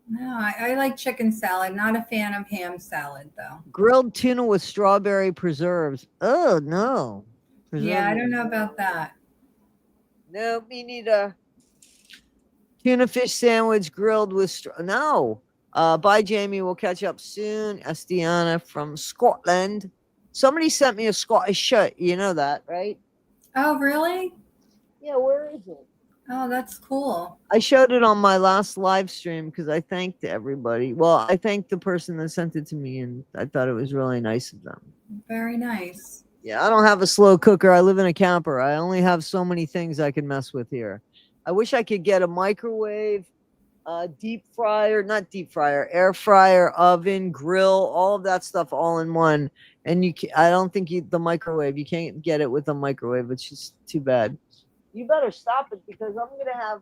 No, I like chicken salad. Not a fan of ham salad, though. Grilled tuna with strawberry preserves. Oh, no. Yeah, I Preserves. don't know about that. No, me neither. Tuna fish sandwich grilled with no. Bye, Jamie. We'll catch up soon. Estiana from Scotland. Somebody sent me a Scottish shirt. You know that, right? Oh, really? Yeah, where is it? Oh, that's cool. I showed it on my last live stream because I thanked everybody. Well, I thanked the person that sent it to me, and I thought it was really nice of them. Very nice. Yeah, I don't have a slow cooker. I live in a camper. I only have so many things I can mess with here. I wish I could get a microwave, deep fryer, not deep fryer, air fryer, oven, grill, all of that stuff all in one. And I don't think the microwave, you can't get it with a microwave. It's just too bad. You better stop it because I'm going to have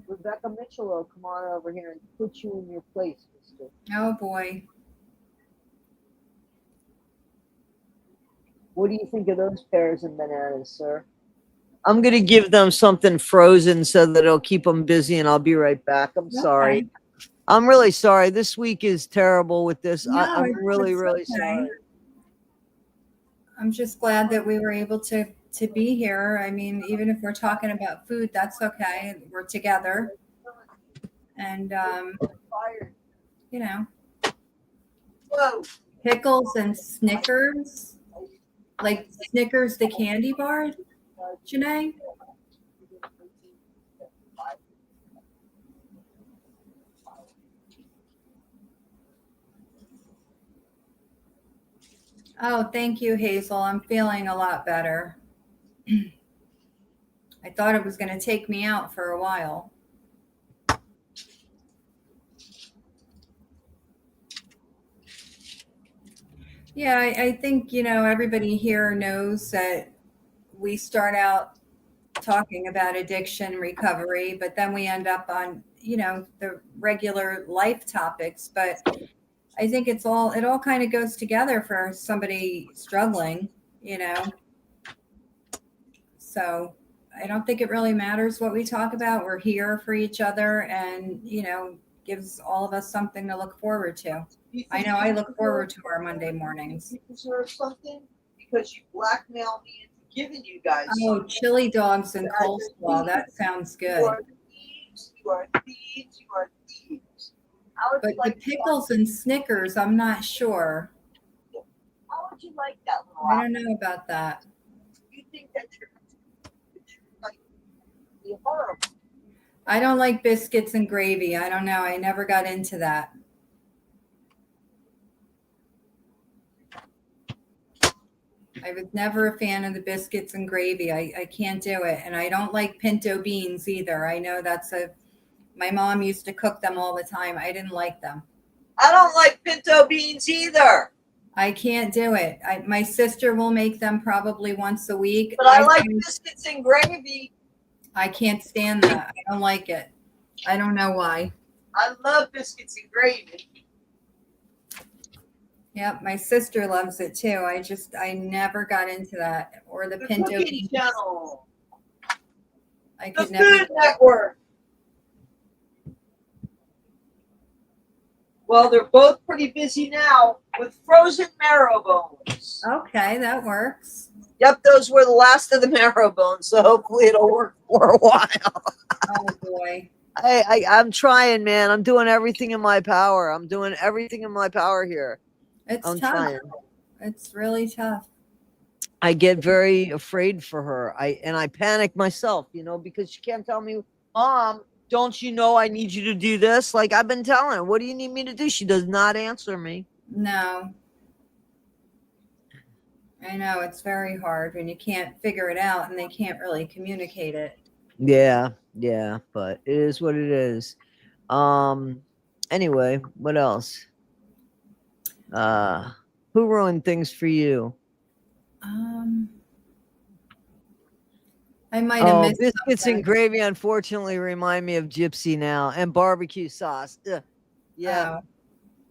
Rebecca Mitchell come on over here and put you in your place, mister. Oh, boy. What do you think of those pears and bananas, sir? I'm going to give them something frozen so that it'll keep them busy, and I'll be right back. I'm sorry. Okay. I'm really sorry. This week is terrible with this. No, I'm really, it's really okay. sorry. I'm just glad that we were able to be here. I mean, even if we're talking about food, that's okay. We're together. And, you know, Whoa. pickles and Snickers. Like Snickers, the candy bar, Janae? Oh, thank you, Hazel. I'm feeling a lot better. I thought it was going to take me out for a while. Yeah, I think, you know, everybody here knows that we start out talking about addiction recovery, but then we end up on, you know, the regular life topics. But I think it all kind of goes together for somebody struggling, you know. So I don't think it really matters what we talk about. We're here for each other, and, you know, gives all of us something to look forward to. I know I look forward to our Monday mornings. You deserve something because you blackmailed me into giving you guys Oh, something. chili dogs and coleslaw. That sounds You good. are thieves. You are thieves. You are thieves. How would But you the like pickles and Snickers, I'm not sure. How would you like that little I apple? don't know about that. You think that you're like be horrible? I don't like biscuits and gravy. I don't know. I never got into that. I was never a fan of the biscuits and gravy. I can't do it. And I don't like pinto beans either. I know my mom used to cook them all the time. I didn't like them. I don't like pinto beans either. I can't do it. My sister will make them probably once a week. But I like biscuits and gravy. I can't stand that. I don't like it. I don't know why. I love biscuits and gravy. Yep, my sister loves it too. I never got into that. Or the pinto Cooking beans. Channel. I The could never. Food Network. Well, they're both pretty busy now with frozen marrow bones. Okay, that works. Yep, those were the last of the marrow bones, so hopefully it'll work for a while. Oh boy. I'm trying, man. I'm doing everything in my power. I'm doing everything in my power here. It's I'm tough. trying. It's really tough. I get very afraid for her. I panic myself, you know, because she can't tell me, Mom, don't you know I need you to do this? Like I've been telling her, what do you need me to do? She does not answer me. No. I know it's very hard when you can't figure it out and they can't really communicate it. Yeah, but it is what it is. Anyway, what else? Who ruined things for you? I might have missed biscuits something. and gravy unfortunately remind me of gypsy now, and barbecue sauce. Ugh. Yeah. Oh.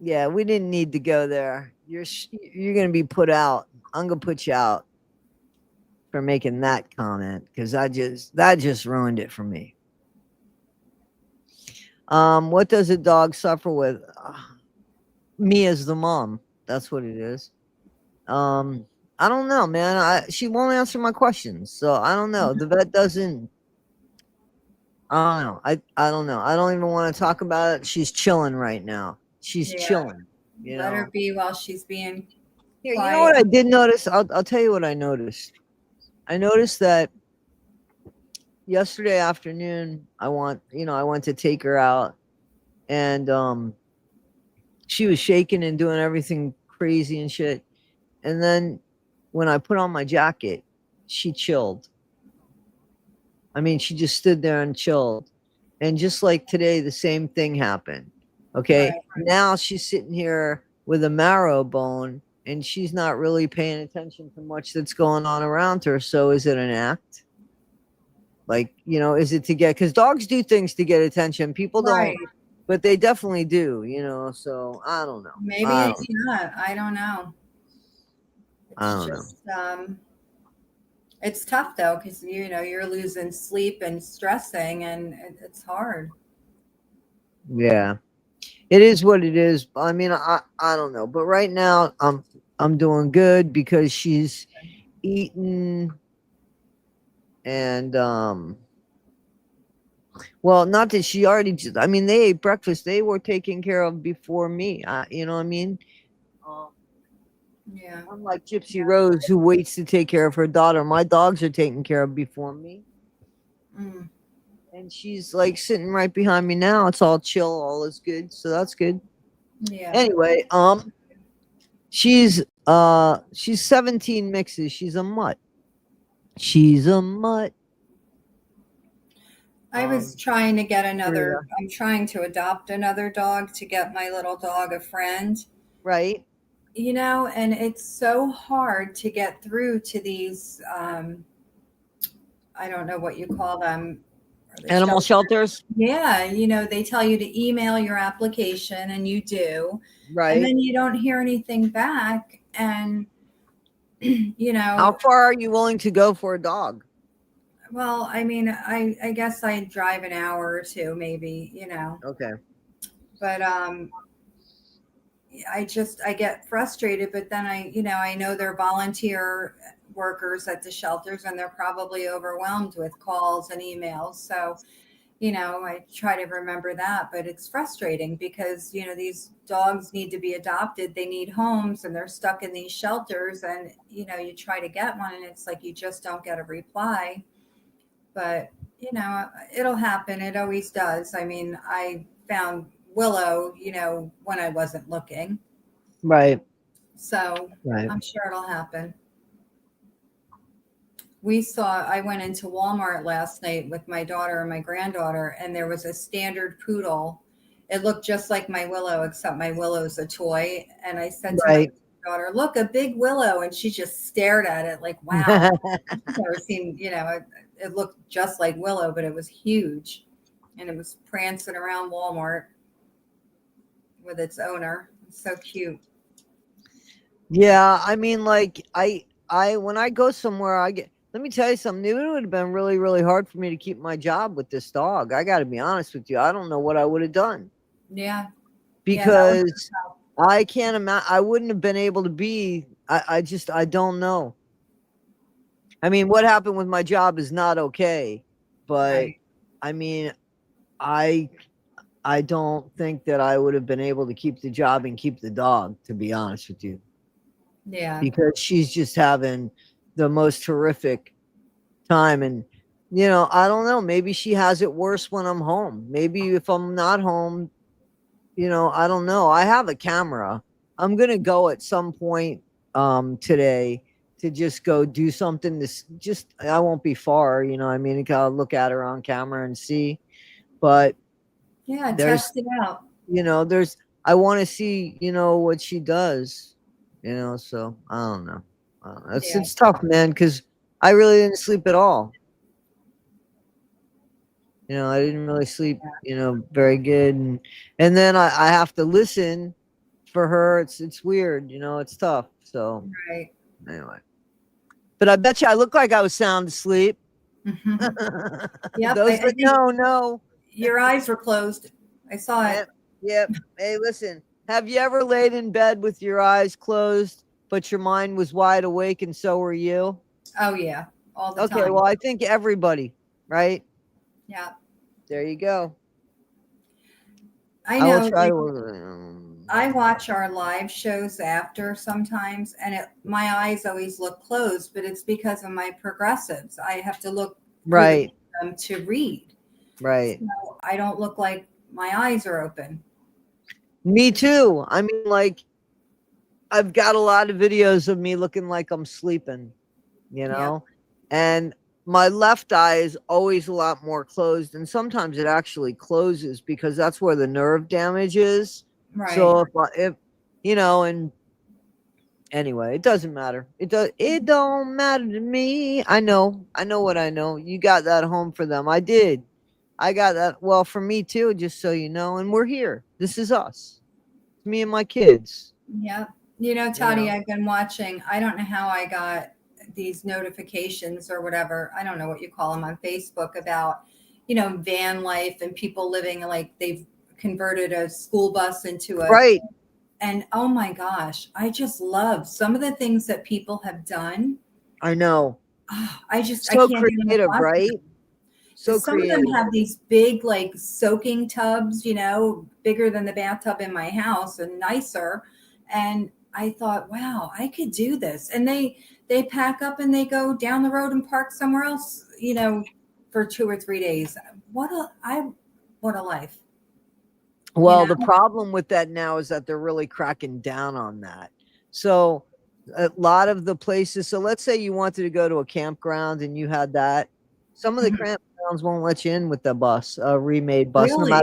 Yeah, we didn't need to go there. You're gonna be put out. I'm gonna put you out for making that comment because that just ruined it for me. What does a dog suffer with? Me as the mom. That's what it is. I don't know, man. She won't answer my questions, so I don't know. The vet doesn't. I don't know. I don't know. I don't even want to talk about it. She's chilling right now. She's Yeah. chilling. You Let her know. be while she's being Here, you know quiet. what I did notice? I'll tell you what I noticed. I noticed that yesterday afternoon I went to take her out, and she was shaking and doing everything crazy and shit. And then when I put on my jacket, she chilled. I mean, she just stood there and chilled. And just like today, the same thing happened. Okay. Right. Now she's sitting here with a marrow bone, and she's not really paying attention to much that's going on around her. So is it an act? Like, is it to get, because dogs do things to get attention. People Right. don't, but they definitely do, so I don't know. Maybe it's not. I don't know. I It's don't know. just it's tough though, because you're losing sleep and stressing, and it's hard. Yeah. It is what it is. I mean, I don't know, but right now I'm doing good because she's eating, and well, not that she already I mean, they ate breakfast. They were taken care of before me. You know what I mean? Um, Yeah. Unlike Gypsy Rose, who waits to take care of her daughter, my dogs are taken care of before me. Mm. And she's like sitting right behind me now. It's all chill, all is good. So that's good. Yeah. Anyway, she's 17 mixes. She's a mutt. She's a mutt. I was trying to get another, Yeah. I'm trying to adopt another dog to get my little dog a friend, Right. and it's so hard to get through to these, I don't know what you call them. Are they Animal shelters. Yeah, they tell you to email your application and you do, and Right. then you don't hear anything back. And, How far are you willing to go for a dog? well, I mean, I guess I drive an hour or two, maybe, Okay. but I get frustrated, but then I know they're volunteer workers at the shelters, and they're probably overwhelmed with calls and emails. So, I try to remember that, but it's frustrating because, these dogs need to be adopted. They need homes, and they're stuck in these shelters, and, you try to get one, and it's like you just don't get a reply. But, it'll happen. It always does. I mean, I found Willow, when I wasn't looking. Right. So Right. I'm sure it'll happen. I went into Walmart last night with my daughter and my granddaughter, and there was a standard poodle. It looked just like my Willow, except my Willow's a toy. And I said to my Right. daughter, "Look, a big Willow." And she just stared at it like, wow. I've never seen, it looked just like Willow, but it was huge. And it was prancing around Walmart with its owner. It's so cute. Yeah, I mean, like when I go somewhere, let me tell you something. It would have been really, really hard for me to keep my job with this dog. I got to be honest with you. I don't know what I would have done Yeah. because I can't imagine. I wouldn't have been able to be. I don't know. I mean, what happened with my job is not okay, but Right. I mean, I I don't think that I would have been able to keep the job and keep the dog, to be honest with you, Yeah. because she's just having the most horrific time. And I don't know, maybe she has it worse when I'm home. Maybe if I'm not home, I don't know. I have a camera. I'm gonna go at some point today to just go do something. This just I won't be far, I mean, I'll look at her on camera and see. But Yeah. there's Test it out. there's I want to see what she does, so I don't know. Yeah. It's tough, man, because I really didn't sleep at all. I didn't really sleep, very good. And then I have to listen for her. It's weird, it's tough. So Right. anyway, but I bet you I look like I was sound asleep. Yep. Those I that think know. your eyes were closed. I saw it. Yep, yep. Hey, listen, have you ever laid in bed with your eyes closed, but your mind was wide awake, and so were you? Oh yeah. All the Okay, time. well, I think everybody, right? Yeah. There you go. I I will know, try like, to. I watch our live shows after sometimes, and my eyes always look closed, but it's because of my progressives. I have to look through Right. them to read. Right. So I don't look like my eyes are open. Me too. I mean, like, I've got a lot of videos of me looking like I'm sleeping, you know, and my left eye is always a lot more closed, and sometimes it actually closes because that's where the nerve damage is. Right. So if you know, and anyway, it doesn't matter. It don't matter to me. I know what I know. You got that home for them. I did. I got that. Well, for me too, just so you know. And we're here. This is us. It's me and my kids. Yeah. You know, Toddie, I've been watching. I don't know how I got these notifications or whatever. I don't know what you call them on Facebook about, van life and people living like they've converted a school bus into a. Right. And oh my gosh, I just love some of the things that people have done. I know. Oh, I So can't get enough creative, watching right? them. So Some of them have these big, like, soaking tubs, bigger than the bathtub in my house and nicer. And I thought, wow, I could do this. And they pack up and they go down the road and park somewhere else, for 2 or 3 days. What a life. Well, the problem with that now is that they're really cracking down on that. So a lot of the places, so let's say you wanted to go to a campground and you had that. Some of the campgrounds won't let you in with the bus, a remade bus, Really? no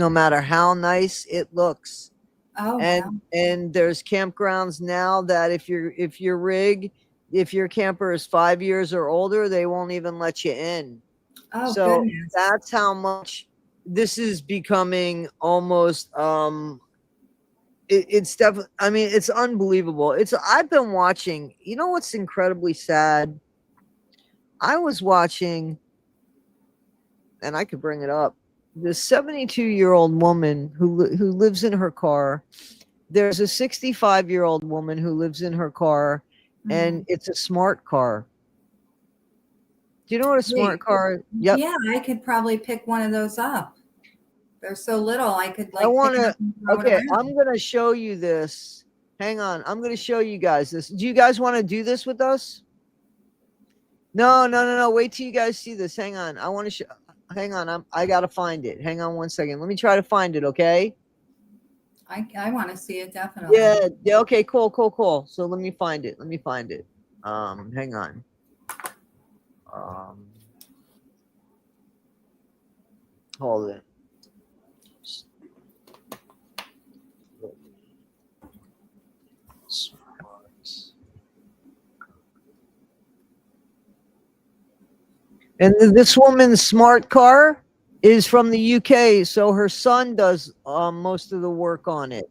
matter how nice it looks. Oh, And wow. and there's campgrounds now that if your camper is 5 years or older, they won't even let you in. Oh, So goodness. that's how much this is becoming almost it's definitely, I mean, it's unbelievable. I've been watching, what's incredibly sad? I was watching, and I could bring it up, this 72-year-old woman who lives in her car. There's a 65-year-old woman who lives in her car, and it's a smart car. Do you know what a smart car? Yep. Yeah, I could probably pick one of those up. They're so little, I could I want pick it to. up and throw it Okay, around. I'm gonna show you this. Hang on, I'm gonna show you guys this. Do you guys want to do this with us? No. Wait till you guys see this. Hang on, I want to show. Hang on, I gotta find it. Hang on one second. Let me try to find it. Okay. I want to see it definitely. Yeah. Okay. Cool. So let me find it. Hang on. Hold it. And this woman's smart car is from the UK, so her son does most of the work on it.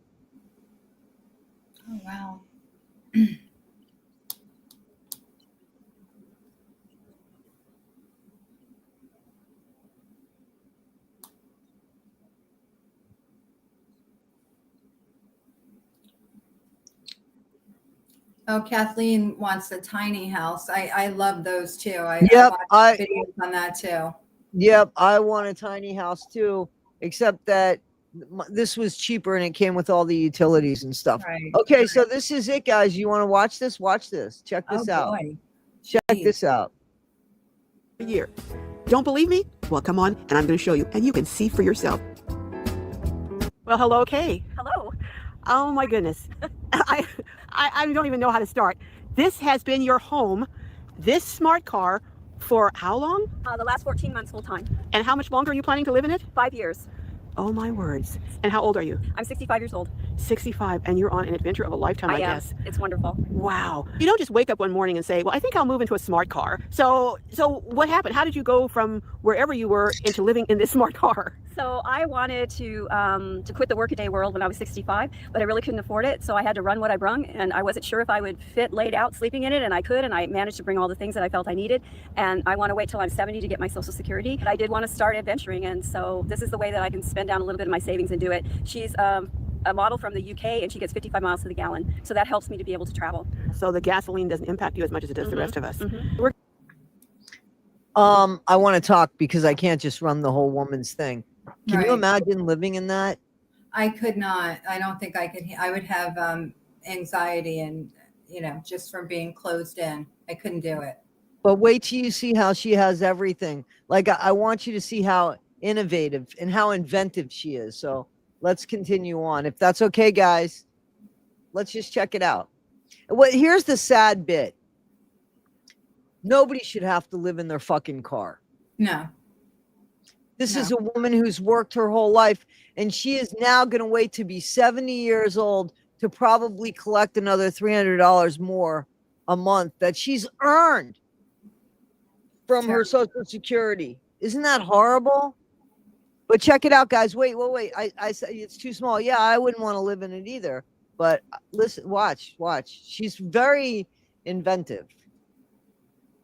Oh, wow. Oh, Kathleen wants a tiny house. I love those too. I watch videos on that too. Yep, I want a tiny house too, except that this was cheaper and it came with all the utilities and stuff. Right. Okay, so this is it, guys. You want to watch this? Watch this. Check this out. Boy. Check this out. A year. Don't believe me? Well, come on, and I'm going to show you, and you can see for yourself. Well, hello, Kay. Hello. Oh my goodness, I don't even know how to start. This has been your home, this smart car, for how long? The last 14 months full time. And how much longer are you planning to live in it? 5 years. Oh my words. And how old are you? I'm 65 years old. 65, and you're on an adventure of a lifetime, I guess. It's wonderful. Wow. You don't just wake up one morning and say, well, I think I'll move into a smart car. So what happened? How did you go from wherever you were into living in this smart car? So I wanted to quit the workaday world when I was 65, but I really couldn't afford it. So I had to run what I brung, and I wasn't sure if I would fit laid out sleeping in it, and I could, and I managed to bring all the things that I felt I needed. And I want to wait till I'm 70 to get my Social Security. But I did want to start adventuring, and so this is the way that I can spend down a little bit of my savings and do it. She's a model from the UK, and she gets 55 miles to the gallon. So that helps me to be able to travel. So the gasoline doesn't impact you as much as it does the rest of us. I want to talk because I can't just run the whole woman's thing. Can you Right. imagine living in that? I could not. I don't think I could. I would have anxiety and, just from being closed in. I couldn't do it. But wait till you see how she has everything. Like I want you to see how innovative and how inventive she is. So let's continue on. If that's okay, guys, let's just check it out. Here's the sad bit. Nobody should have to live in their fucking car. No. This No. is a woman who's worked her whole life, and she is now going to wait to be 70 years old to probably collect another $300 more a month that she's earned from her Social Security. Isn't that horrible? But check it out, guys. Wait. I say it's too small. Yeah, I wouldn't want to live in it either. But listen, watch. She's very inventive.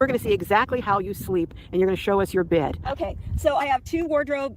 We're going to see exactly how you sleep, and you're going to show us your bed. Okay, so I have two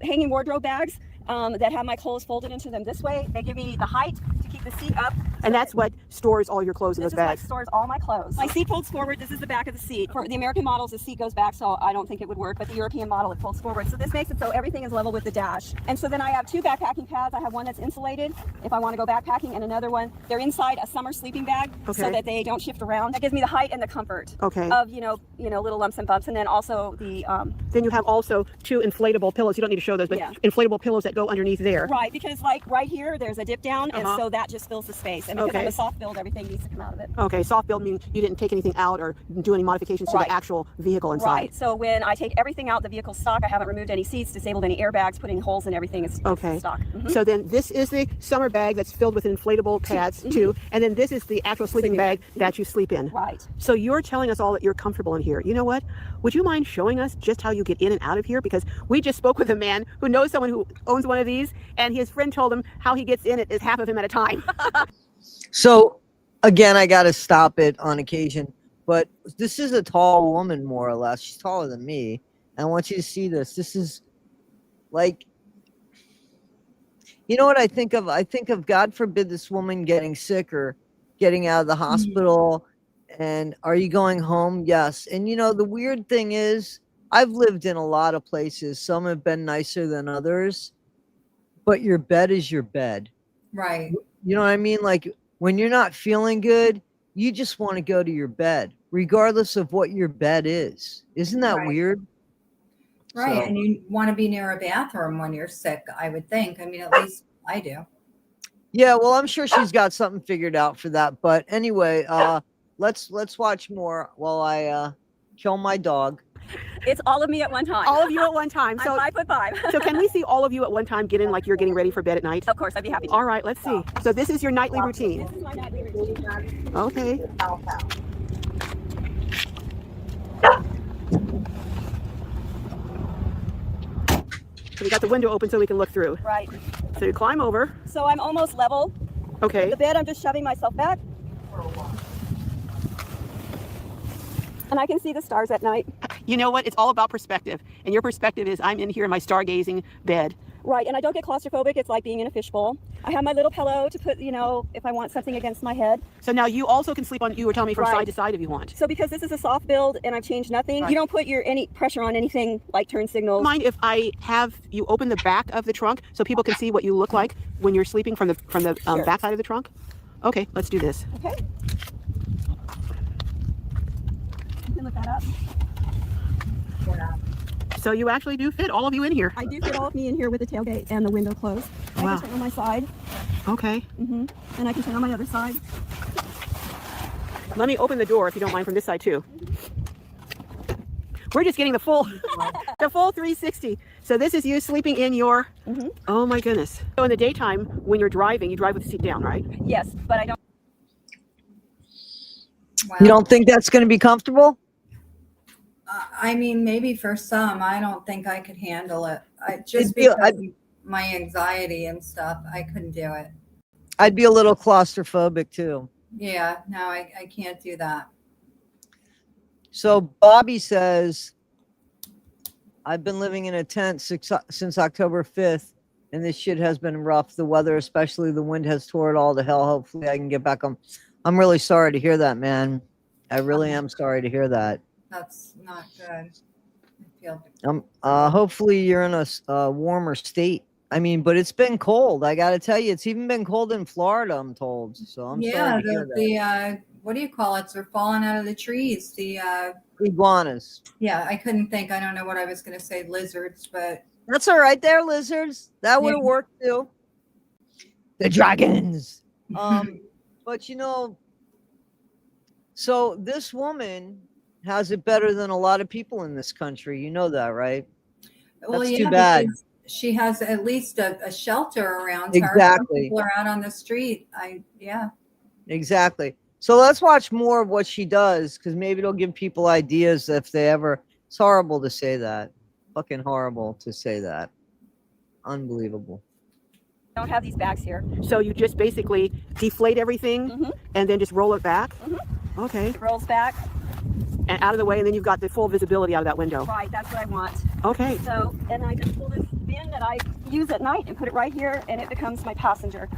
hanging wardrobe bags that have my clothes folded into them this way. They give me the height to keep the seat up. And that's what stores all your clothes in This those is what bags. stores all my clothes. My seat folds forward. This is the back of the seat. For the American models, the seat goes back, so I don't think it would work. But the European model, it folds forward. So this makes it so everything is level with the dash. And so then I have two backpacking pads. I have one that's insulated if I want to go backpacking, and another one. They're inside a summer sleeping bag, Okay. so that they don't shift around. That gives me the height and the comfort. Okay. Of little lumps and bumps, and then also the Then you have also two inflatable pillows. You don't need to show those, but Yeah. inflatable pillows that go underneath there. right, because like right here, there's a dip down, and Uh-huh. so that just fills the space. And because Okay. I'm a soft build, everything needs to come out of it. Okay, soft build means you didn't take anything out or do any modifications to Right. the actual vehicle inside. Right. So when I take everything out, the vehicle stock, I haven't removed any seats, disabled any airbags, putting holes in everything. It's Okay. stock. Mhm. So then this is the summer bag that's filled with inflatable pads too, and then this is the actual sleeping Sleeping bag that you sleep in. Right. So you're telling us all that you're comfortable in here. You know what? Would you mind showing us just how you get in and out of here? Because we just spoke with a man who knows someone who owns one of these, and his friend told him how he gets in it is half of him at a time. So again, I got to stop it on occasion, but this is a tall woman, more or less. She's taller than me. I want you to see this. This is like, you know what I think of? I think of, God forbid, this woman getting sick or getting out of the hospital. And are you going home? Yes. And the weird thing is, I've lived in a lot of places. Some have been nicer than others, but your bed is your bed. Right. You know what I mean? Like when you're not feeling good, you just want to go to your bed, regardless of what your bed is. Isn't that Right. weird? Right. So- And you want to be near a bathroom when you're sick, I would think. I mean, at least I do. Yeah, well, I'm sure she's got something figured out for that. But anyway, let's watch more while I kill my dog. It's all of me at one time. All of you at one time. I'm So, 5'5". so can we see all of you at one time get in like you're getting ready for bed at night? Of course, I'd be happy to. All right, let's see. So this is your nightly routine. This is my nightly routine. Okay. So we got the window open so we can look through. Right. So you climb over. So I'm almost level. Okay. The bed, I'm just shoving myself back. And I can see the stars at night. You know what? It's all about perspective. And your perspective is I'm in here in my stargazing bed. Right, and I don't get claustrophobic. It's like being in a fishbowl. I have my little pillow to put, if I want something against my head. So now you also can sleep on, you were telling me, from Right. side to side if you want. So because this is a soft build and I've changed nothing, Right. you don't put any pressure on anything like turn signals. Mind if I have you open the back of the trunk so people can see what you look like when you're sleeping from the Sure. back side of the trunk? Okay, let's do this. Okay. You can look that up. So you actually do fit all of you in here. I do fit all of me in here with the tailgate and the window closed. I Wow. can turn on my side, Okay. and I can turn on my other side. Let me open the door if you don't mind from this side too. We're just getting the full 360. So this is you sleeping in your, oh my goodness. So in the daytime, when you're driving, you drive with the seat down, right? Yes, but I don't. Wow. You don't think that's going to be comfortable? I mean, maybe for some, I don't think I could handle it. Just It'd be- because of my anxiety and stuff, I couldn't do it. I'd be a little claustrophobic too. Yeah, no, I can't do that. So Bobby says, I've been living in a tent since October 5th, and this shit has been rough. The weather, especially the wind, has tore it all to hell. Hopefully I can get back on. I'm really sorry to hear that, man. I really am sorry to hear that. That's not good. feel. Hopefully you're in a warmer state. I mean, but it's been cold. I got to tell you, it's even been cold in Florida, I'm told. So I'm sorry to hear that. The what do you call it? They're falling out of the trees. The Iguanas. yeah, I couldn't think. I don't know what I was going to say. Lizards, but That's all right. There, lizards. That would have worked too. The dragons. But you know, so this woman has it better than a lot of people in this country. You know that, right? well, That's yeah, too bad. because she has at least a shelter around her. Some Exactly. people are out on the street. Exactly. So let's watch more of what she does, because maybe it'll give people ideas if they ever. It's horrible to say that. Fucking horrible to say that. Unbelievable. I don't have these bags here. So you just basically deflate everything and then just roll it back? Okay. It rolls back. And out of the way, and then you've got the full visibility out of that window. Right, that's what I want. Okay. So, and I just pull this bin that I use at night and put it right here, and it becomes my passenger.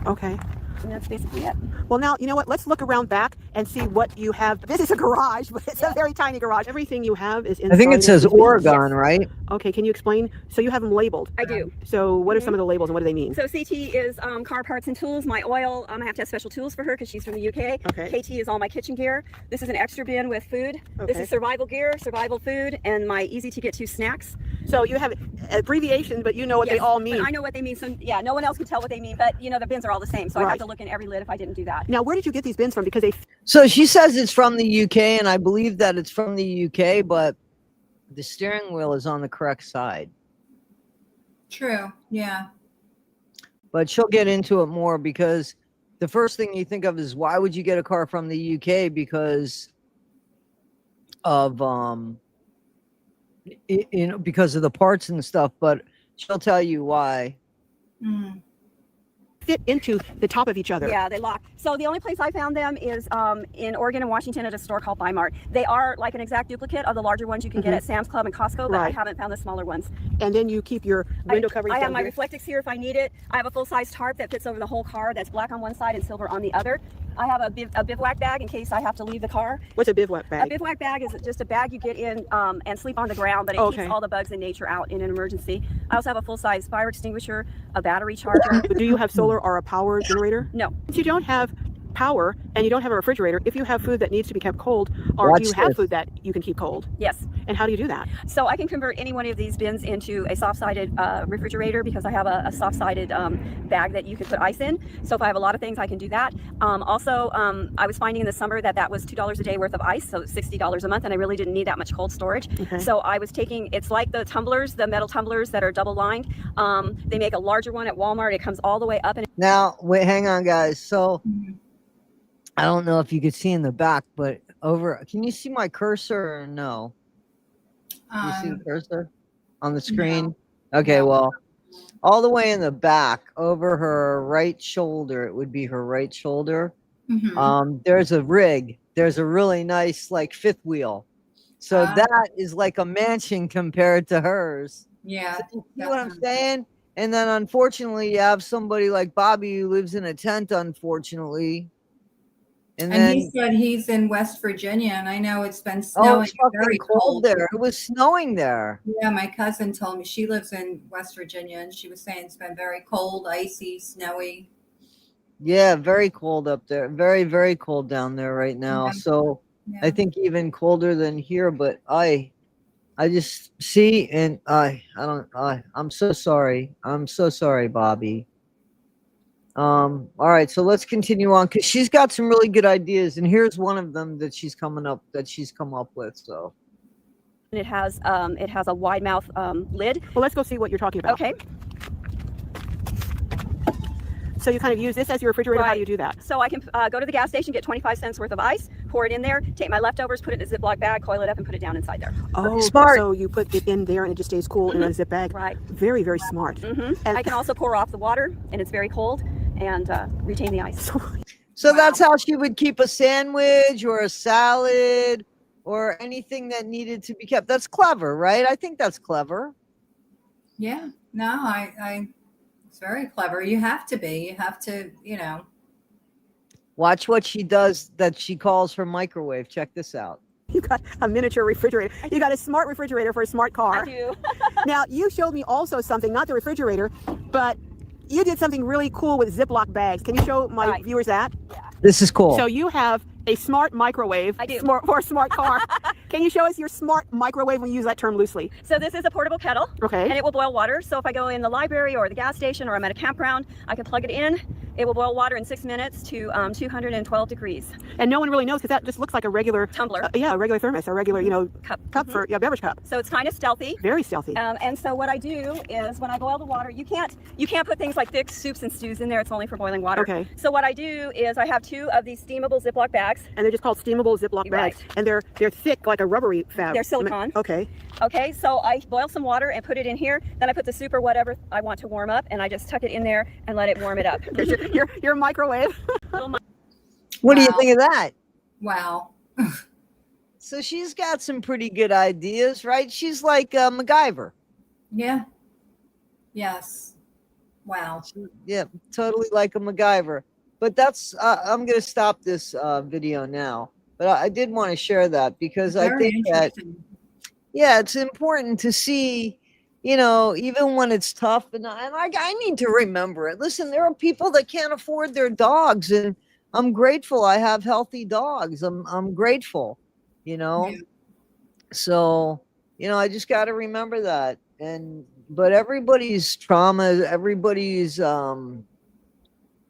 Okay. And that's basically it. Well, now, you know what? Let's look around back and see what you have. This is a garage, but it's a very tiny garage. Everything you have is inside. I think it says of these bins. Oregon, right? Okay, can you explain? So you have them labeled. I do. So what are some of the labels and what do they mean? So CT is car parts and tools. My oil, I have to have special tools for her because she's from the UK. Okay. KT is all my kitchen gear. This is an extra bin with food. This Okay. is survival gear, survival food, and my easy to get to snacks. So you have abbreviations, but you know what they all mean. I know what they mean. So yeah, no one else can tell what they mean, but you know, the bins are all the same. So I Right. have to look in every lid if I didn't do that. Now, where did you get these bins from? Because they So she says it's from the UK, and I believe that it's from the UK, but the steering wheel is on the correct side. True. Yeah. But she'll get into it more, because the first thing you think of is, why would you get a car from the UK? Because of because of the parts and stuff. But she'll tell you why. fit into the top of each other. Yeah, they lock. So the only place I found them is in Oregon and Washington at a store called Bi-Mart. They are like an exact duplicate of the larger ones you can get at Sam's Club and Costco, but I Right. haven't found the smaller ones. And then you keep your window coverings I have down my here. Reflectix here if I need it. I have a full-size tarp that fits over the whole car that's black on one side and silver on the other. I have a bivouac bag in case I have to leave the car. What's a bivouac A bag? bivouac bag is just a bag you get in and sleep on the ground, but it Okay. keeps all the bugs in nature out in an emergency. I also have a full-size fire extinguisher, a battery charger. Do you have solar or a power generator? No. If you don't have power and you don't have a refrigerator, if you have food that needs to be kept cold, or Watch do you have this. food that you can keep cold? Yes. And how do you do that? So I can convert any one of these bins into a soft-sided refrigerator because I have a soft-sided bag that you can put ice in. So if I have a lot of things, I can do that. Also, I was finding in the summer that was $2 a day worth of ice, so $60 a month, and I really didn't need that much cold storage. Okay. So I was taking, it's like the tumblers, the metal tumblers that are double-lined. They make a larger one at Walmart. It comes all the way up and Now, wait, hang on, guys. So I don't know if you could see in the back, but can you see my cursor or no? You see the cursor on the screen? Okay, well, all the way in the back over her right shoulder, it would be her right shoulder. There's a rig. There's a really nice, like, fifth wheel. So that is like a mansion compared to hers. Yeah. So you see what I'm saying? And then unfortunately, you have somebody like Bobby who lives in a tent, unfortunately. And And then, he said he's in West Virginia, and I know it's been oh, snowing it's fucking very cold there. It was snowing there. Yeah, my cousin told me she lives in West Virginia, and she was saying it's been very cold, icy, snowy. Yeah, very cold up there. Very, very cold down there right now. Yeah. So Yeah. I think even colder than here. But I just see, and I'm so sorry. I'm so sorry, Bobby. All right, so let's continue on, because she's got some really good ideas, and here's one of them that she's come up with. So it has a wide mouth lid. Well, let's go see what you're talking about. Okay. So you kind of use this as your refrigerator. How do you do that? So I can go to the gas station, get 25 cents worth of ice, pour it in there, take my leftovers, put it in a Ziploc bag, coil it up, and put it down inside there. Oh, Smart. So you put it in there and it just stays cool in a zip bag. Right. Very, very smart. And I can also pour off the water, and it's very cold, and retain the ice. So that's how she would keep a sandwich or a salad or anything that needed to be kept. That's clever, right? I think that's clever. Yeah. No, I it's very clever. You have to be. You have to, Watch what she does that she calls her microwave. Check this out. You got a miniature refrigerator. You got a smart refrigerator for a smart car. I do. Now, you showed me also something, not the refrigerator, but you did something really cool with Ziploc bags. Can you show my Right. viewers that? This is cool. So you have a smart microwave I do. for a smart car. Can you show us your smart microwave? We use that term loosely. So this is a portable kettle, Okay. and it will boil water. So if I go in the library or the gas station or I'm at a campground, I can plug it in. It will boil water in 6 minutes to 212 degrees. And no one really knows because that just looks like a regular Tumbler. Yeah, a regular thermos, a regular, Cup. cup for beverage cup. So it's kind of stealthy. Very stealthy. And so what I do is when I boil the water, you can't put things like thick soups and stews in there. It's only for boiling water. Okay. So what I do is I have 2 of these steamable Ziploc bags. And they're just called steamable Ziploc bags. Right. And they're thick like a rubbery fabric. They're silicone. Okay. Okay, so I boil some water and put it in here. Then I put the soup or whatever I want to warm up, and I just tuck it in there and let it warm it up. There's your microwave. What do you Wow. think of that? Wow. So she's got some pretty good ideas, right? She's like MacGyver. Yeah. Yes. Wow. Yeah, totally like a MacGyver. But that's I'm going to stop this video now. But I did want to share that because I Very think that, interesting. yeah, it's important to see, even when it's tough. And I need to remember it. Listen, there are people that can't afford their dogs, and I'm grateful I have healthy dogs. I'm grateful, Yeah. So, I just got to remember that. But everybody's trauma, everybody's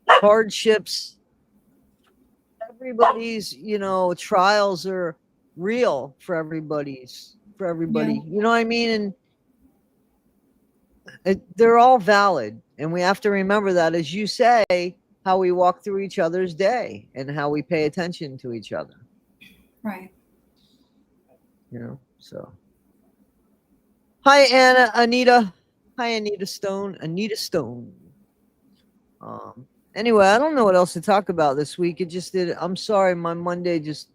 hardships, everybody's, trials are real for everybody. You know what I mean? And they're all valid. And we have to remember that, as you say, how we walk through each other's day and how we pay attention to each other. Right. So. Hi, Anita. Hi, Anita Stone. Anyway, I don't know what else to talk about this week. I'm sorry, my Monday just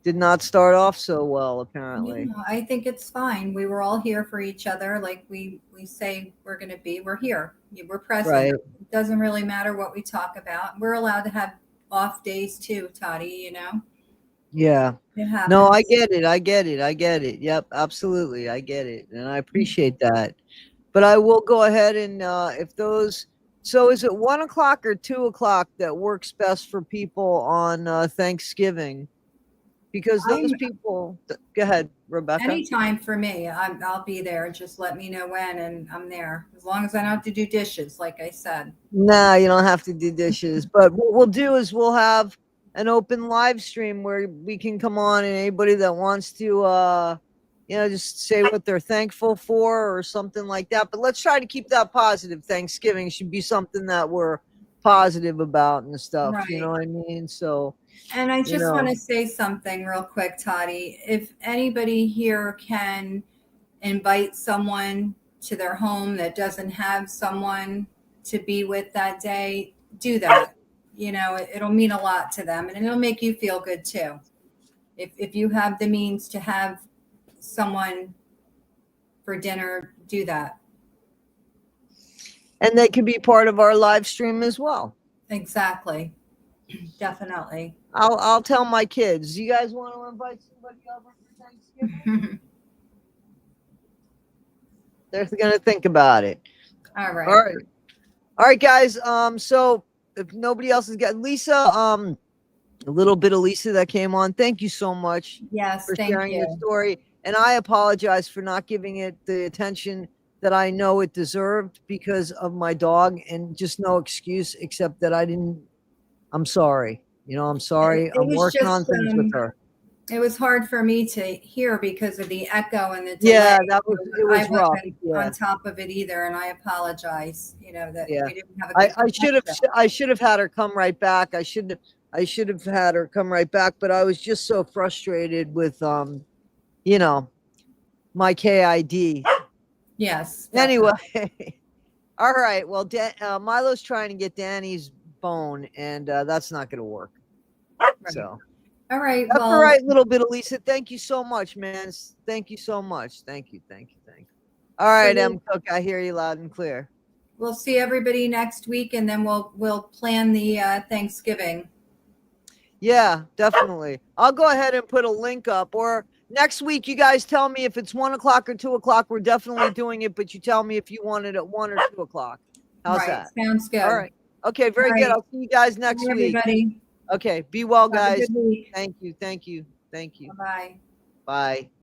did not start off so well, apparently. Yeah, I think it's fine. We were all here for each other, like we say we're going to be. We're here. We're present. Right. It doesn't really matter what we talk about. We're allowed to have off days too, Toddie. Yeah. It happens. No, I get it. Yep, absolutely. I get it. And I appreciate that. But I will go ahead and so is it 1 o'clock or 2 o'clock that works best for people on Thanksgiving? Because those people, go ahead, Rebecca. Anytime for me. I'll be there. Just let me know when, and I'm there. As long as I don't have to do dishes, like I said. Nah, you don't have to do dishes. But what we'll do is we'll have an open live stream where we can come on, and anybody that wants to just say what they're thankful for or something like that. But let's try to keep that positive. Thanksgiving should be something that we're positive about and stuff. Right. You know what I mean? So, And I just want to say something real quick, Toddie. If anybody here can invite someone to their home that doesn't have someone to be with that day, do that. It'll mean a lot to them, and it'll make you feel good too. If you have the means to have someone for dinner, do that. And they can be part of our live stream as well. Exactly. Definitely. I'll tell my kids. You guys want to invite somebody over for Thanksgiving? They're going to think about it. All right. All right, guys. So if nobody else has got Lisa, a little bit of Lisa that came on. Thank you so much Yes, for thank sharing you. your story. And I apologize for not giving it the attention that I know it deserved because of my dog, and just no excuse except that I'm sorry. I'm sorry. It I'm was working just, on things with her. It was hard for me to hear because of the echo and the delay. Yeah, it was I rough. wasn't Yeah. on top of it either, and I apologize. That Yeah. we didn't have a good I should have had her come right back. I should have had her come right back, but I was just so frustrated with my KID. Yes. Anyway, all right. Well, Milo's trying to get Danny's bone, and that's not going to work. Right. So All right. that's Well, all right, little bit of Lisa. Thank you so much, man. Thank you so much. Thank you. All right, M. Cook, I hear you loud and clear. we'll see everybody next week, and then we'll plan the Thanksgiving. Yeah, definitely. I'll go ahead and put a link up, or next week you guys tell me if it's 1 o'clock or 2 o'clock. We're definitely doing it, but you tell me if you want it at 1 or 2 o'clock. How's Right. that? Sounds good. All right. Okay, very All good. right. I'll see you guys Bye, next week. everybody. Okay, be well, Have a guys. good week. Thank you. Thank you. Thank you. Bye-bye. Bye.